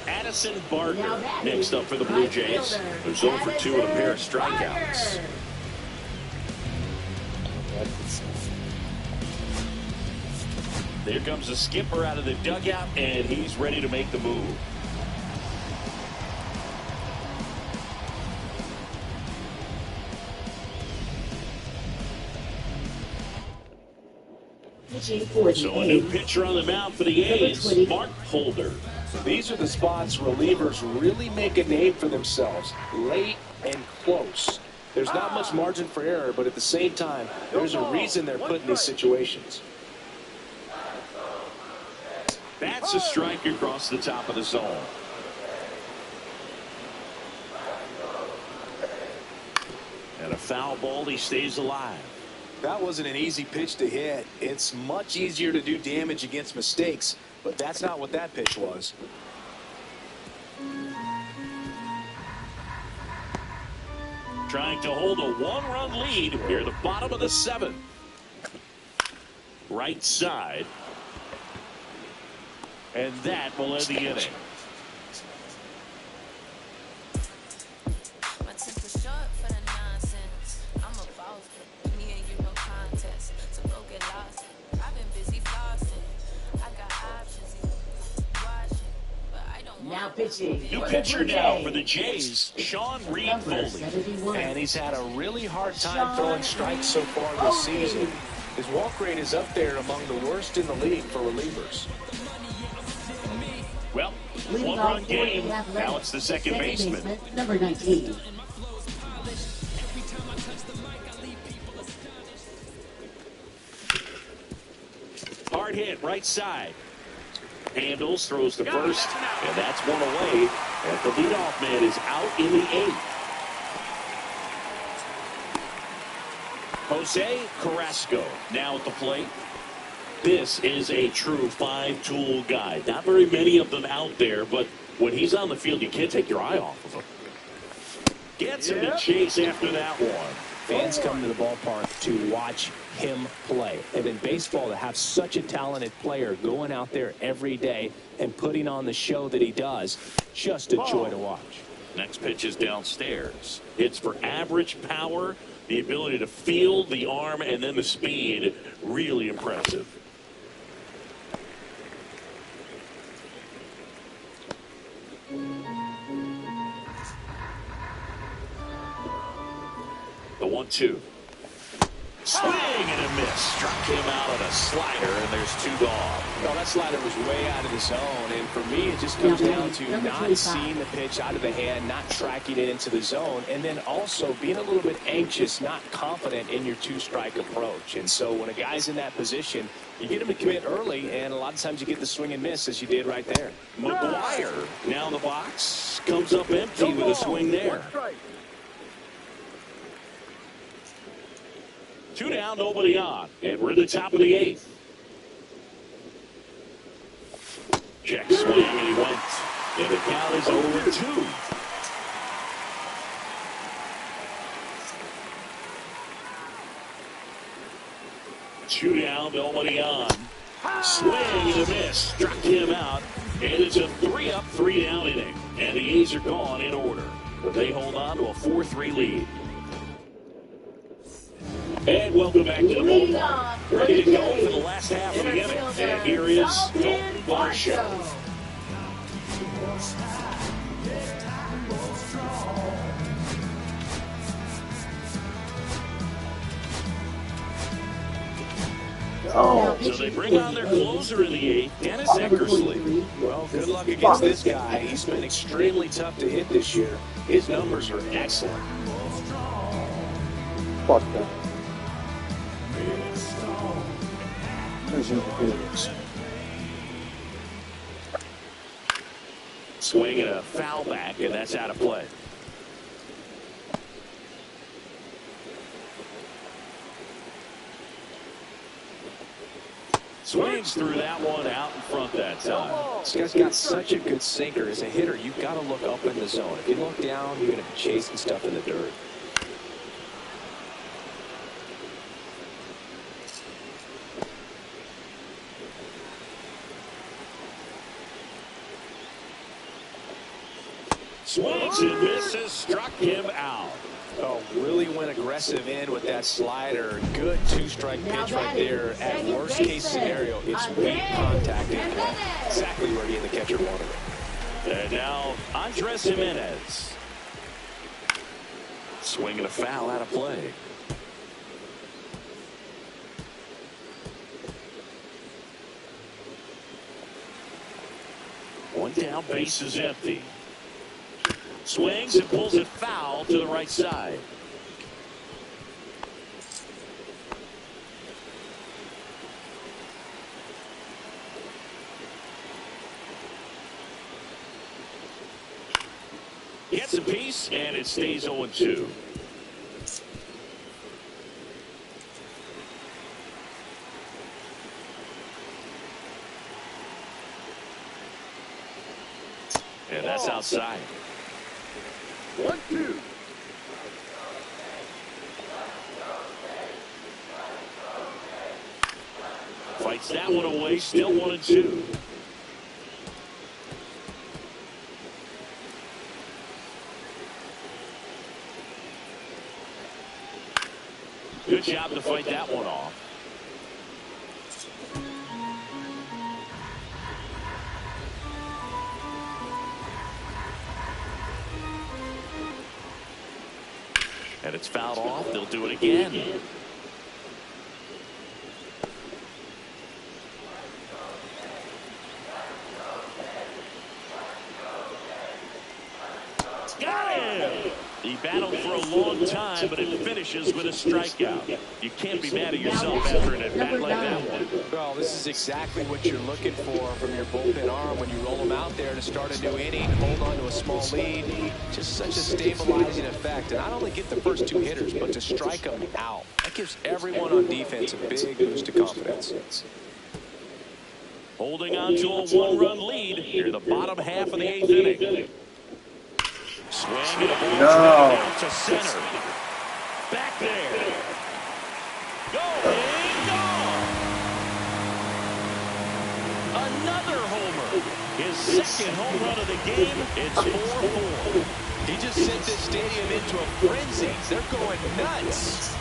Addison Now Barker batting, next up for the Blue right Jays. fielder, Who's 0 for 2 with a pair of Addison strikeouts. Barker. There comes the skipper out of the dugout, and he's ready to make the move. Pitching for the So a new A's, pitcher on the mound for the Number A's, 20. Mark Holder. These are the spots relievers really make a name for themselves, late and close. There's not much margin for error, but at the same time, there's a reason they're put in these situations. That's a strike across the top of the zone. And a foul ball, he stays alive. That wasn't an easy pitch to hit. It's much easier to do damage against mistakes, but that's not what that pitch was. Trying to hold a 1-run lead near the bottom of the 7th. Right side. And that will end the inning. My temper short for the nonsense. I'm a boss, but me and you no contest. So go get lost. I've been busy flossing. I got options, watching, but I don't Now want pitching. New for the pitcher Blue now Jays, for the Jays, Sean Reed number Foley. 71. And he's had a really hard time throwing strikes so far this season. His walk rate is up there among the worst in the league for relievers. Well, Leading one-run off game. 40 Athletics, Now it's the second baseman. number 19. Hard hit, right side. Handles, throws to first, and that's one away. And the leadoff man is out in the eighth. Jose Carrasco now at the plate. This is a true five-tool guy. Not very many of them out there, but when he's on the field, you can't take your eye off of him. Gets him to chase after that one. Fans come to the ballpark to watch him play. And in baseball, to have such a talented player going out there every day and putting on the show that he does, just a joy to watch. Next pitch is downstairs. It's for average power, the ability to field the arm, and then the speed. Really impressive. The 1-2. Swing and a miss. Struck him out on a slider, and there's two gone. Well, that slider was way out of the zone, and for me, it just comes down to not seeing the pitch out of the hand, not tracking it into the zone, and then also being a little bit anxious, not confident in your two-strike approach. And so when a guy's in that position, you get him to commit early, and a lot of times you get the swing and miss, as you did right there. McGuire now in the box. Comes up empty with a swing there. 2 down, nobody on. And we're at the top of the eighth. Check swing, and he went. And the count is 0-2. Two down, nobody on. Swing and a miss. Struck him out. And it's a 3-up, 3-down inning. And the A's are gone in order. But they hold on to a 4-3 lead. And welcome back to the ballpark. Ready to go for the last half of the inning. And here is Dalton Varsho. So they bring on their closer in the eighth, Dennis Eckersley. Well, good luck against this guy. He's been extremely tough to hit this year. His numbers are excellent. Fuck that. There's interference. Swing and a foul back, and that's out of play. Swings through that one out in front that time. This guy's got such a good sinker. As a hitter, you've got to look up in the zone. If you look down, you're going to be chasing stuff in the dirt. Swings and misses, struck him out. Oh, really went aggressive in with that slider. Good two-strike pitch right there. At worst-case scenario, it's weak contact. Exactly where he and the catcher wanted it. And now, Andres Jimenez. Swing and a foul out of play. One down, base is empty. Swings and pulls it foul to the right side. Gets a piece, and it stays 0-2. And that's outside. 1-2. Fights that one away, still 1-2. Good job to fight that one off. And it's fouled off. They'll do it again. Got him! He battled for a long time, but it finishes with a strikeout. You can't be mad at yourself after an at-bat like that one. Well, this is exactly what you're looking for from your bullpen arm when you roll them out there to start a new inning, hold on to a small lead. Just such a stabilizing effect. And not only get the first two hitters, but to strike them out. That gives everyone on defense a big boost of confidence. Holding on to a one-run lead here in the bottom half of the 8th inning. Swing and a ball down to center. Back there. Going, gone. Another homer. His second home run of the game. It's 4-4. He just sent this stadium into a frenzy. They're going nuts.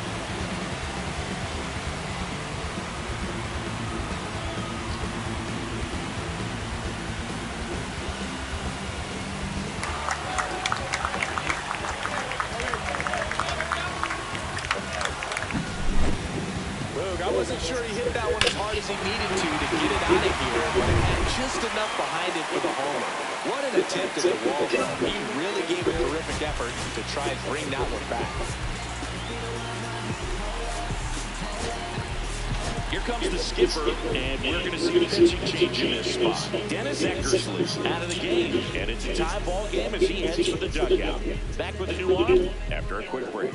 I wasn't sure he hit that one as hard as he needed to get it out of here, but it had just enough behind it for the homer. What an attempt at the wall, though. He really gave a terrific effort to try and bring that one back. Here comes the skipper, and we're going to see a pitching change in this spot. Dennis Eckersley out of the game, and it's a tie ball game as he heads for the dugout. Back with a new arm after a quick break.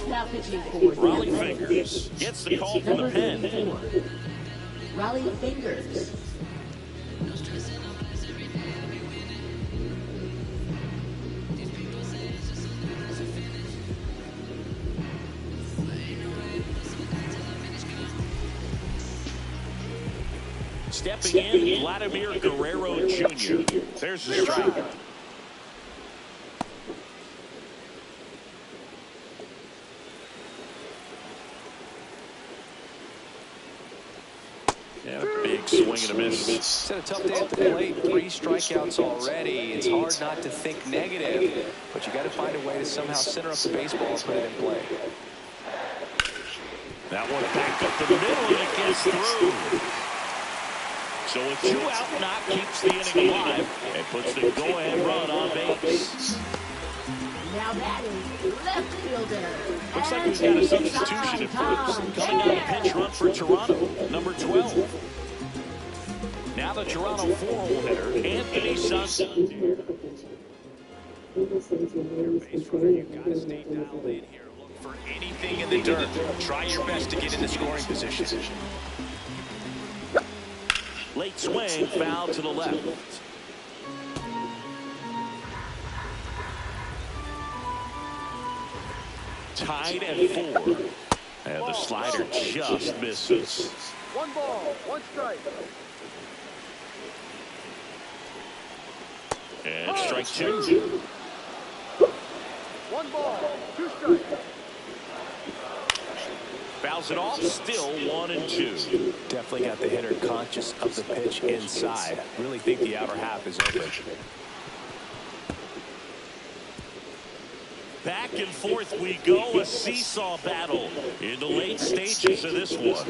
Now pitching for Raleigh Fingers gets the call from the pen. Raleigh Fingers. Stepping in, Vladimir Guerrero Jr. There's the strike. Yeah, big swing and a miss. It's had a tough day at the plate. 3 strikeouts already. It's hard not to think negative, but you got to find a way to somehow center up the baseball and put it in play. That one backed up the middle and it gets through. So a 2-out knock keeps the inning alive and puts the go-ahead run on base. Now batting, left fielder. Looks like we've got a substitution at first. Coming on the pinch run for Toronto, number 12. Now the Toronto 4-hole hitter, Anthony Santander. Base runner, you've got to stay dialed in here. Look for anything in the dirt. Try your best to get in the scoring position. Late swing, foul to the left. Tied at 4. And the slider just misses. 1 ball, 1 strike. And strike 2. 1 ball, 2 strikes. Fouls it off, still 1-2. Definitely got the hitter conscious of the pitch inside. Really think the outer half is open. Back and forth we go, a seesaw battle in the late stages of this one.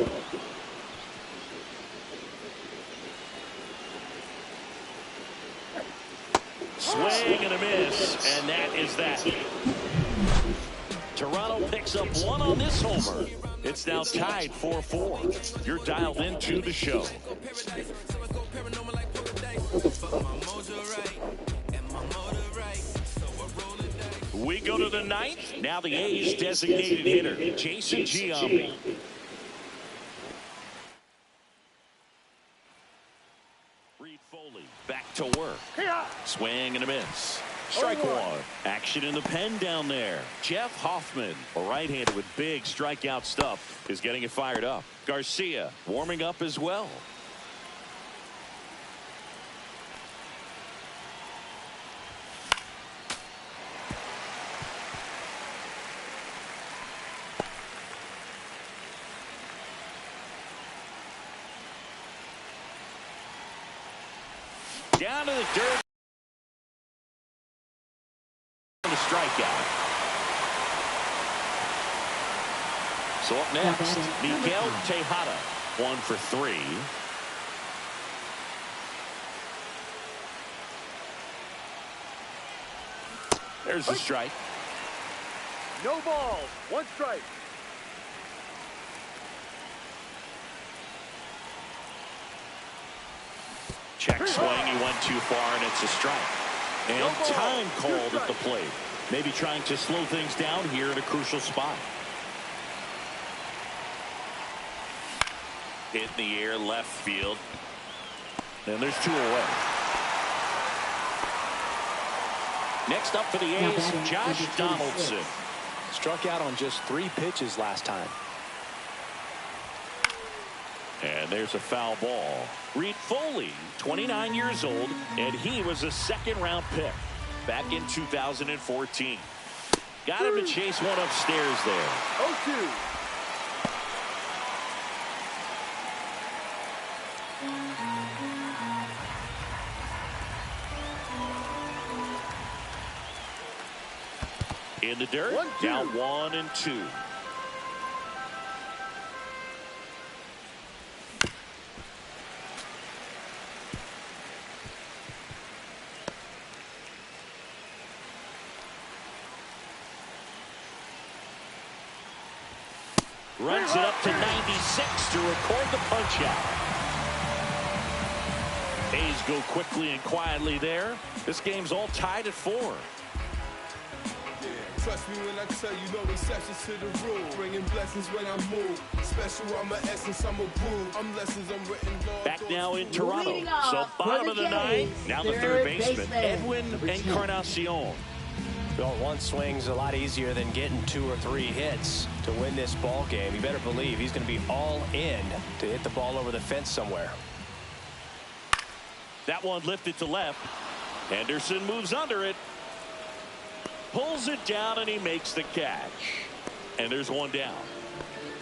Swing and a miss, and that is that. Toronto picks up 1 on this homer. It's now tied 4-4. You're dialed into the show. We go to the 9th. Now the A's designated hitter, Jason Giambi. Reed Foley back to work. Swing and a miss. Strike 1. Action in the pen down there. Jeff Hoffman, a right-hander with big strikeout stuff, is getting it fired up. Garcia warming up as well. Down to the dirt. The strikeout. So up next, Miguel Tejada, 1 for 3. There's a strike. No ball. 1 strike. Check swing. He went too far, and it's a strike. And time called at the plate. Maybe trying to slow things down here at a crucial spot. Hit in the air, left field. And there's 2 away. Next up for the A's, Josh Donaldson. Struck out on just 3 pitches last time. And there's a foul ball. Reed Foley, 29 years old, and he was a 2nd-round pick back in 2014. Got him to chase one upstairs there. 0-2. In the dirt, down 1-2. Runs it up to 96 to record the punch out. A's go quickly and quietly there. This game's all tied at 4. Trust me when I tell you, no exceptions to the rule. Bringing blessings when I move. Special, I'm an essence, I'm a brew. I'm lessons, I'm written. Back now in Toronto. So bottom of the 9th. Now the 3rd baseman, Edwin Encarnacion. Well, 1 swing's a lot easier than getting 2 or 3 hits to win this ball game. You better believe he's going to be all in to hit the ball over the fence somewhere. That one lifted to left. Henderson moves under it. Pulls it down, and he makes the catch. And there's 1 down.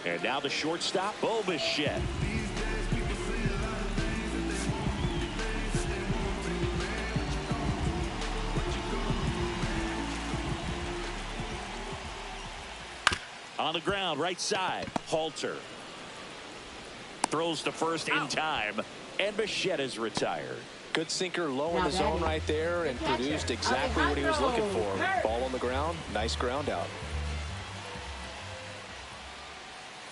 And now the shortstop, Bo Bichette. On the ground, right side, Halter. Throws to first in time, and Bichette is retired. Good sinker low in the zone right there and produced exactly what he was looking for. Ball on the ground, nice ground out.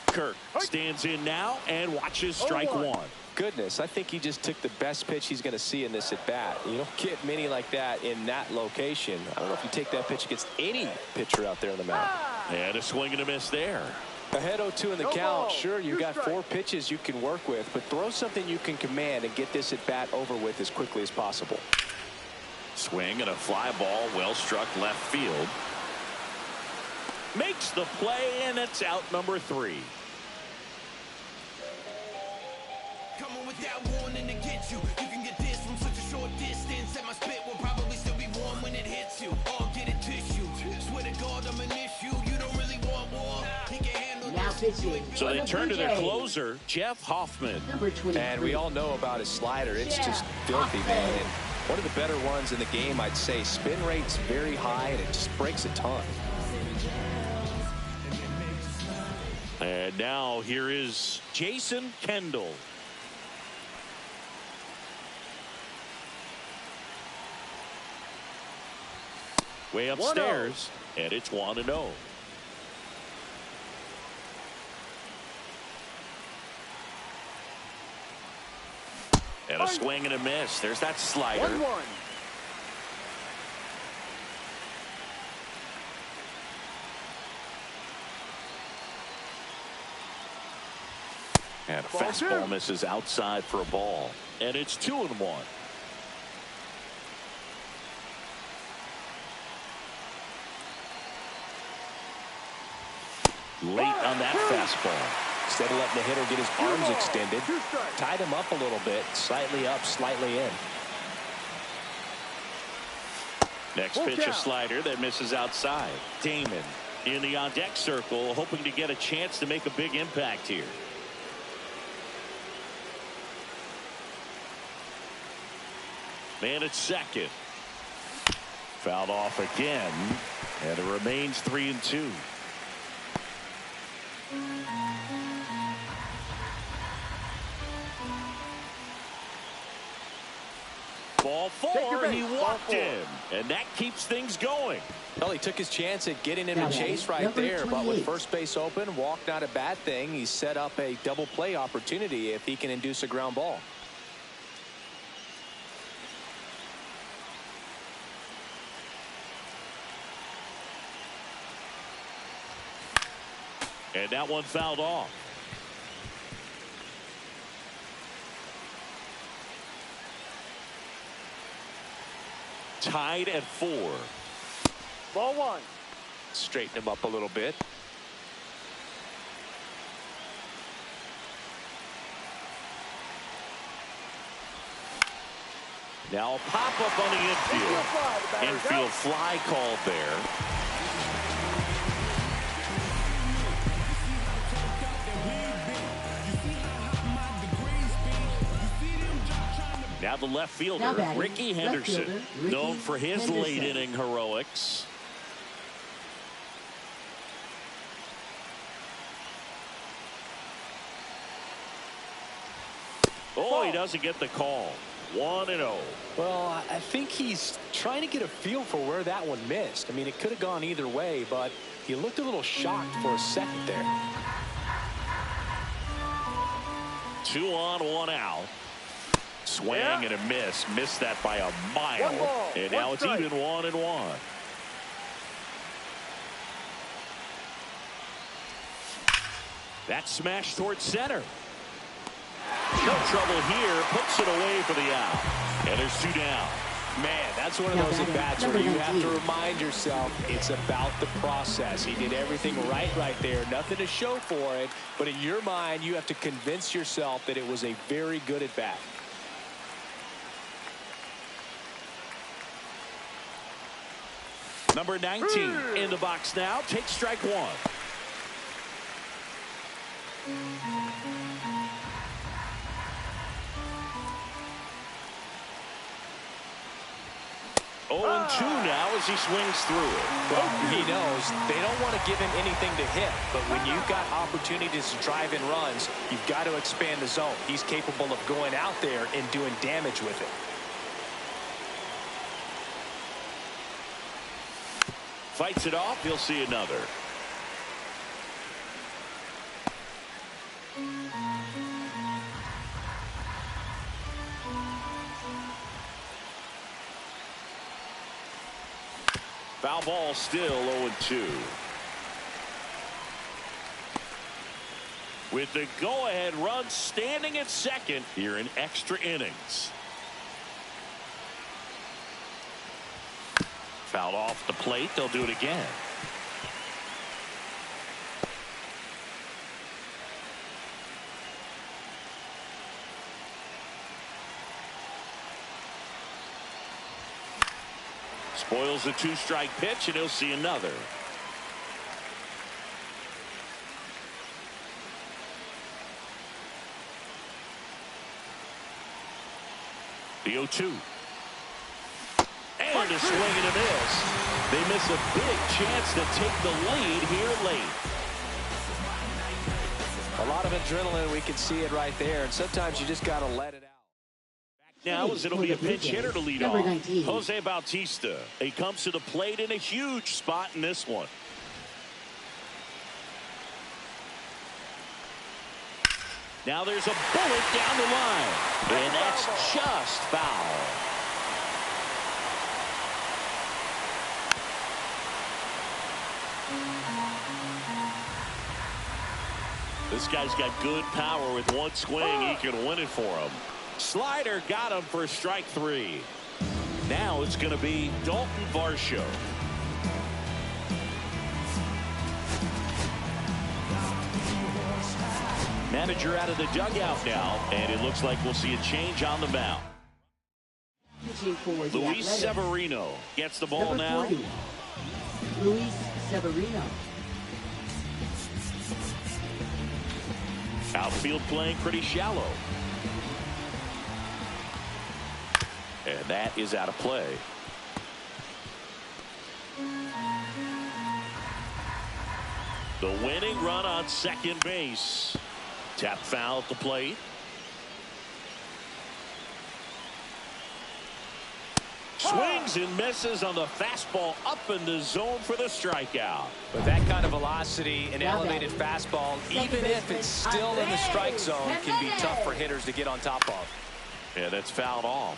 Kirk stands in now and watches strike 1. Goodness, I think he just took the best pitch he's going to see in this at bat. You don't get many like that in that location. I don't know if you take that pitch against any pitcher out there on the mound. And a swing and a miss there. Ahead 0-2 in the count. Sure, you've got 4 pitches you can work with, but throw something you can command and get this at bat over with as quickly as possible. Swing and a fly ball, well struck left field. Makes the play, and it's out number 3. Come on without warning to get you. You can get this from such a short distance, and my spit will probably still be warm when it hits you. Or get it tissue. Swear to God, I'm an issue. You don't really want war. He can handle this. So they turn to their closer, Jeff Hoffman. And we all know about his slider. It's just filthy, man. And one of the better ones in the game, I'd say. Spin rate's very high, and it just breaks a ton. And now here is Jason Kendall. Way upstairs, and it's 1-0. And a swing and a miss. There's that slider. 1-1. And a fastball misses outside for a ball. And it's 2-1. Late on that fastball. Instead of letting the hitter get his arms extended, tied him up a little bit, slightly up, slightly in. Next pitch, a slider that misses outside. Damon in the on-deck circle, hoping to get a chance to make a big impact here. Man at second. Fouled off again, and it remains 3-2. Ball four, he walked in, and that keeps things going. Well, he took his chance at getting into chase right there, but with first base open, walk not a bad thing. He set up a double play opportunity if he can induce a ground ball. And that one fouled off. Tied at 4. Ball 1. Straighten him up a little bit. Now a pop up on the infield. Infield fly called there. Now the left fielder, Ricky Henderson, known for his late inning heroics. Oh, he doesn't get the call. 1-0. Well, I think he's trying to get a feel for where that one missed. I mean, it could have gone either way, but he looked a little shocked for a second there. 2 on, 1 out. Swing and a miss. Missed that by a mile. And now it's even 1-1. That smash towards center. No trouble here. Puts it away for the out. And there's 2 down. Man, that's one of those at-bats where you have to remind yourself it's about the process. He did everything right there. Nothing to show for it. But in your mind, you have to convince yourself that it was a very good at-bat. Number 19 in the box now. Takes strike 1. Oh, 2 now as he swings through it. Well, he knows they don't want to give him anything to hit, but when you've got opportunities to drive in runs, you've got to expand the zone. He's capable of going out there and doing damage with it. Fights it off. He'll see another. Foul ball, still 0-2. With the go-ahead run standing at second here in extra innings. Fouled off the plate. They'll do it again. Spoils the 2-strike pitch, and he'll see another. The 0-2. And a swing and a miss. They miss a big chance to take the lead here late. A lot of adrenaline. We can see it right there. And sometimes you just got to let it out. Now as it'll be a pinch hitter to lead off. Jose Bautista. He comes to the plate in a huge spot in this one. Now there's a bullet down the line. And that's just foul. This guy's got good power. With one swing, he can win it for him. Slider got him for strike 3. Now it's going to be Dalton Varsho. Manager out of the dugout now, and it looks like we'll see a change on the mound. Luis Severino gets the ball now. Luis Severino. Outfield playing pretty shallow. And that is out of play. The winning run on second base. Tap foul at the plate. Swings and misses on the fastball up in the zone for the strikeout. With that kind of velocity, an elevated fastball, even if it's still in the strike zone, can be tough for hitters to get on top of. Yeah, that's fouled off.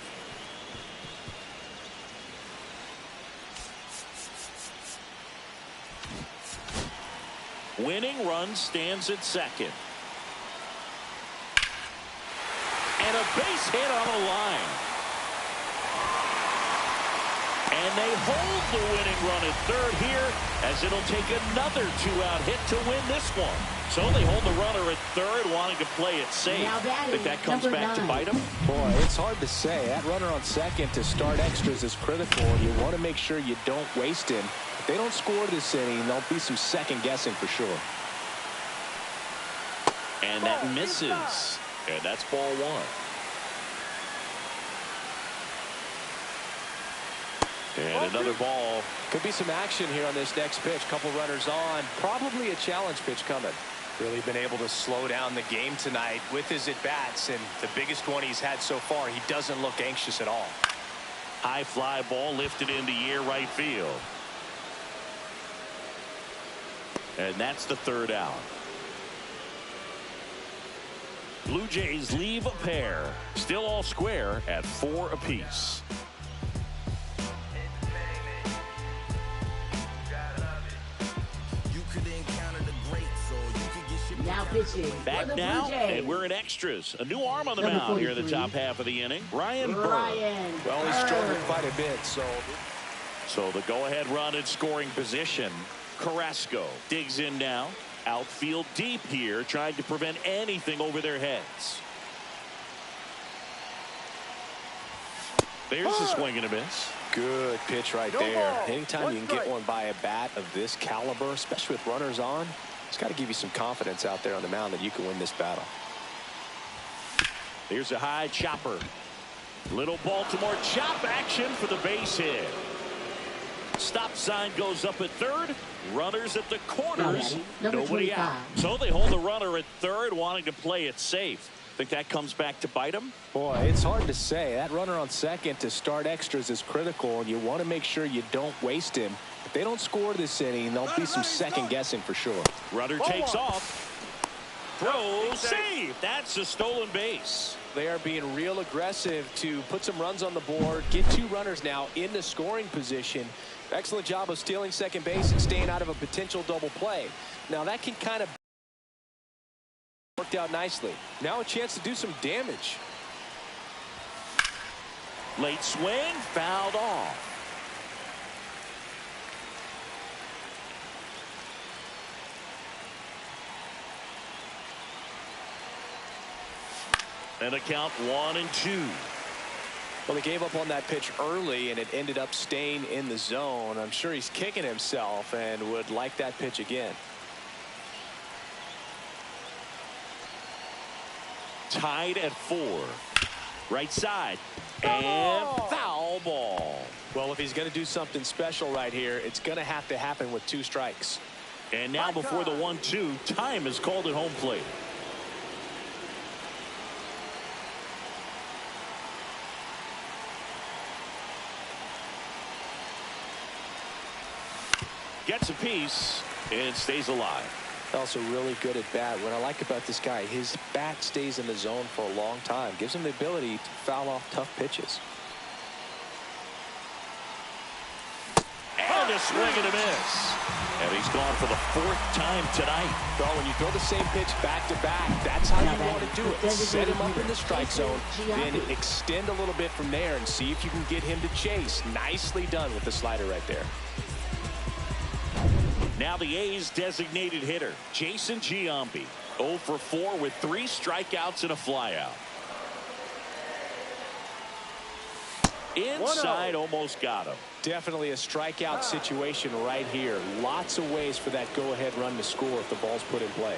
Winning run stands at second. And a base hit on the line. And they hold the winning run at third here, as it'll take another two-out hit to win this one. So they hold the runner at third, wanting to play it safe. Think that comes back to bite them? Boy, it's hard to say. That runner on second to start extras is critical. You want to make sure you don't waste him. If they don't score this inning, there'll be some second guessing for sure. And that misses. And that's ball one. And another ball. Could be some action here on this next pitch. Couple runners on. Probably a challenge pitch coming. Really been able to slow down the game tonight with his at-bats. And the biggest one he's had so far, he doesn't look anxious at all. High fly ball lifted into the air right field. And that's the third out. Blue Jays leave a pair. Still all square at 4 apiece. Now pitching. Back now, and we're in extras. A new arm on the mound here in the top half of the inning. Ryan Burr. Well, he struggled quite a bit, so the go-ahead run in scoring position. Carrasco digs in now. Outfield deep here, trying to prevent anything over their heads. There's a swing and a miss. Good pitch right there. Anytime you can get one by a bat of this caliber, especially with runners on, it's got to give you some confidence out there on the mound that you can win this battle. Here's a high chopper. Little Baltimore chop action for the base hit. Stop sign goes up at third. Runners at the corners. Nobody out. So they hold the runner at third, wanting to play it safe. Think that comes back to bite them? Boy, it's hard to say. That runner on second to start extras is critical, and you want to make sure you don't waste him. If they don't score this inning, there'll be some second guessing for sure. Runner takes off. Throw, save. That's a stolen base. They are being real aggressive to put some runs on the board. Get 2 runners now in the scoring position. Excellent job of stealing second base and staying out of a potential double play. Now that can kind of worked out nicely. Now a chance to do some damage. Late swing, fouled off. And a count 1-2. Well, he gave up on that pitch early, and it ended up staying in the zone. I'm sure he's kicking himself and would like that pitch again. Tied at 4. Right side. And foul ball. Well, if he's going to do something special right here, it's going to have to happen with 2 strikes. And now before the 1-2, time is called at home plate. Gets a piece and stays alive. Also really good at bat. What I like about this guy, his bat stays in the zone for a long time. Gives him the ability to foul off tough pitches. And a swing and a miss. And he's gone for the 4th time tonight. Well, when you throw the same pitch back to back, that's how you want to do it. Set him up in the strike zone, then extend a little bit from there and see if you can get him to chase. Nicely done with the slider right there. Now the A's designated hitter, Jason Giambi, 0 for 4 with 3 strikeouts and a flyout. Inside, almost got him. Definitely a strikeout situation right here. Lots of ways for that go-ahead run to score if the ball's put in play.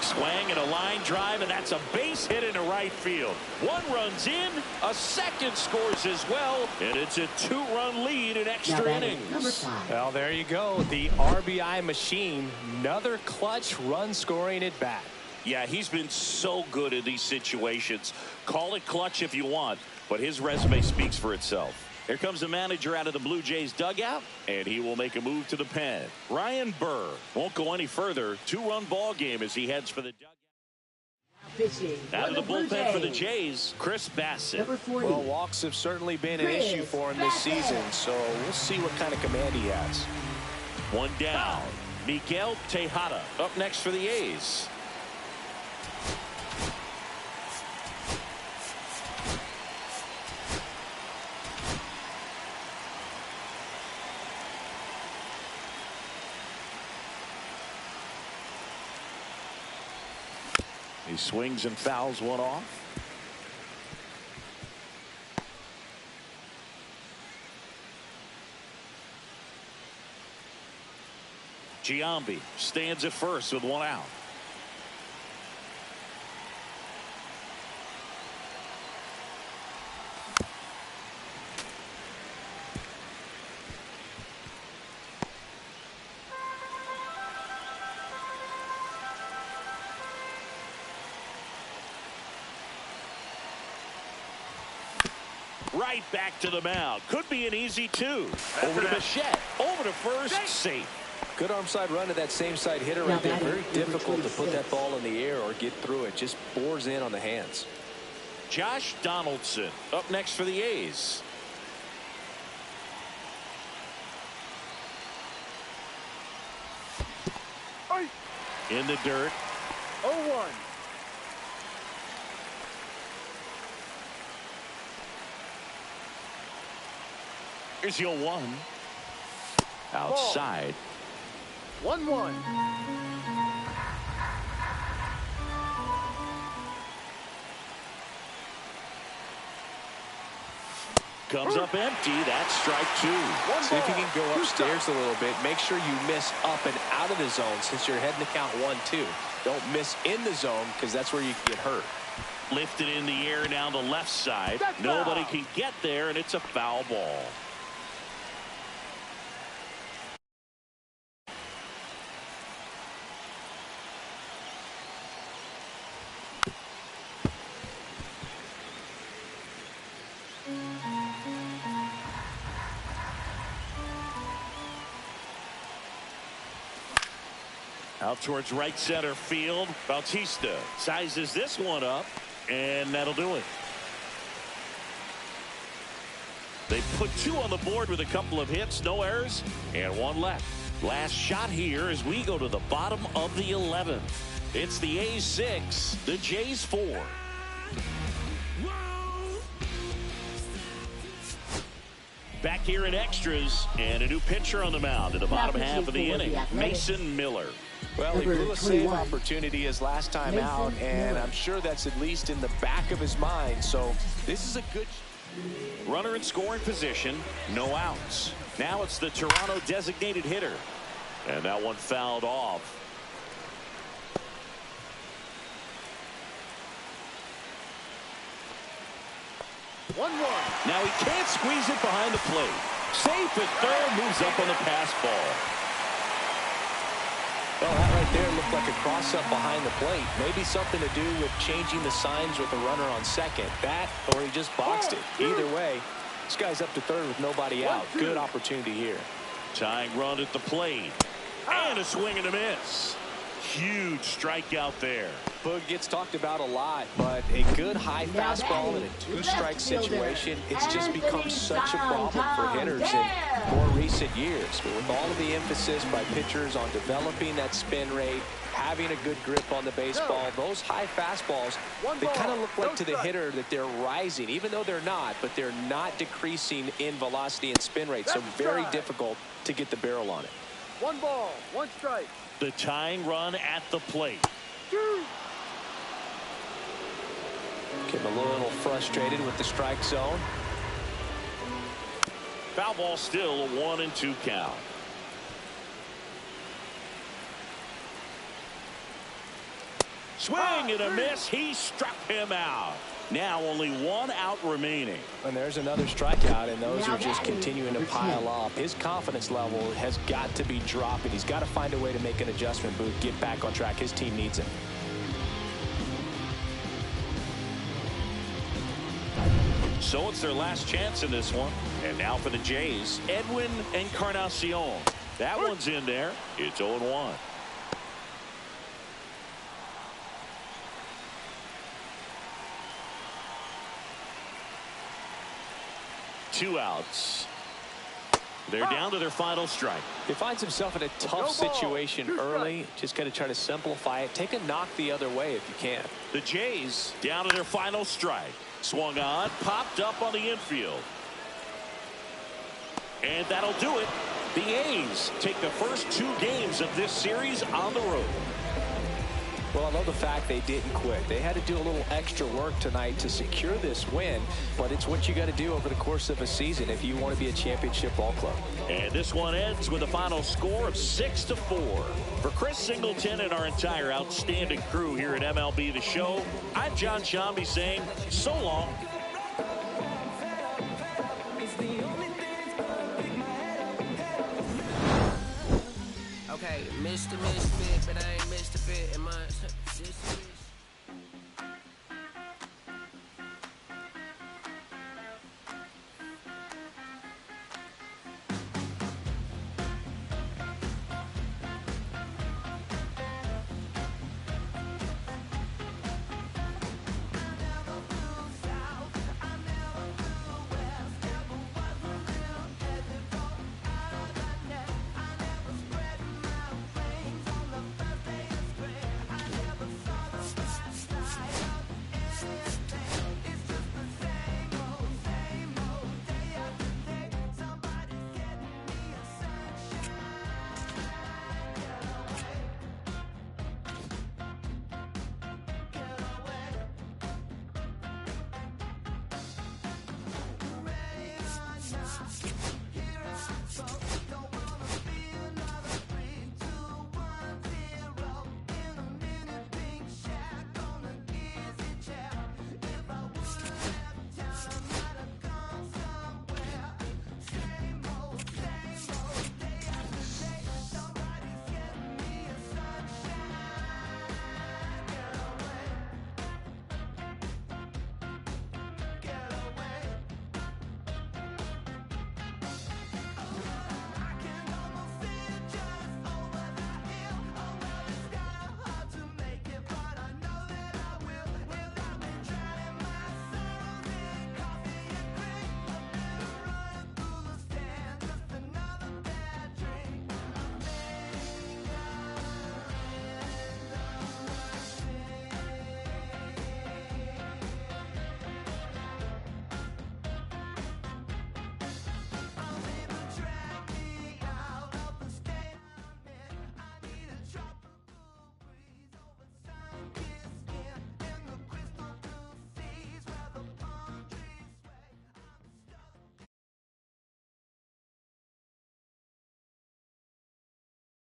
Swing and a line drive, and that's a base hit into right field. One runs in, a second scores as well, and it's a 2-run lead in extra innings. Well, there you go. The RBI machine. Another clutch run scoring at bat. Yeah, he's been so good in these situations. Call it clutch if you want, but his resume speaks for itself. Here comes the manager out of the Blue Jays dugout, and he will make a move to the pen. Ryan Burr won't go any further. 2-run ball game as he heads for the dugout. Out of the bullpen for the Jays, Chris Bassett. Well, walks have certainly been an issue for him this season, so we'll see what kind of command he has. One down. Miguel Tejada up next for the A's. He swings and fouls one off. Giambi stands at first with 1 out. Right back to the mound. Could be an easy 2. Over to Bichette. Over to first. Safe. Good arm side run to that same side hitter right there. Very difficult to put that ball in the air or get through it. Just bores in on the hands. Josh Donaldson up next for the A's. In the dirt. 0-1. Here's your 1. Outside. 1-1. Comes up empty. That's strike 2. See if you can go upstairs a little bit. Make sure you miss up and out of the zone since you're heading to count 1-2. Don't miss in the zone because that's where you get hurt. Lifted in the air down the left side. Nobody can get there, and it's a foul ball. Out towards right center field. Bautista sizes this one up, and that'll do it. They put 2 on the board with a couple of hits, no errors, and 1 left. Last shot here as we go to the bottom of the 11th. It's the A's 6, the Jays 4. Back here in extras, and a new pitcher on the mound in the bottom half of the inning, Mason Miller. Well, he blew a save opportunity his last time out, and I'm sure that's at least in the back of his mind. So this is a good runner in scoring position, no outs. Now it's the Toronto designated hitter, and that one fouled off. Now he can't squeeze it behind the plate. Safe at third, moves up on the pass ball. Well, that right there looked like a cross-up behind the plate. Maybe something to do with changing the signs with the runner on second. That, or he just boxed it. Either way, this guy's up to third with nobody out. Good opportunity here. Tying run at the plate. And a swing and a miss. Huge strikeout there. Boog gets talked about a lot, but a good high fastball in a 2-strike situation, it's just become such a problem for hitters in more recent years. But with all of the emphasis by pitchers on developing that spin rate, having a good grip on the baseball, those high fastballs, they kind of look like to the hitter that they're rising, even though they're not, but they're not decreasing in velocity and spin rate, so very difficult to get the barrel on it. 1 ball, 1 strike. The tying run at the plate. Getting a little frustrated with the strike zone. Foul ball still, a 1-2 count. Swing and a miss. He struck him out. Now only 1 out remaining. And there's another strikeout, and those are just continuing to pile up. His confidence level has got to be dropping. He's got to find a way to make an adjustment, Booth, get back on track. His team needs him. So it's their last chance in this one. And now for the Jays, Edwin Encarnacion. That one's in there. It's 0-1. Two outs. They're down to their final strike. He finds himself in a tough situation early. Just got to try to simplify it. Take a knock the other way if you can. The Jays down to their final strike. Swung on, popped up on the infield. And that'll do it. The A's take the first 2 games of this series on the road. Well, I love the fact they didn't quit. They had to do a little extra work tonight to secure this win, but it's what you got to do over the course of a season if you want to be a championship ball club. And this one ends with a final score of 6-4. For Chris Singleton and our entire outstanding crew here at MLB The Show, I'm John Shambi saying so long. Okay, Mr. Misfit, but I ain't Mr. Fit.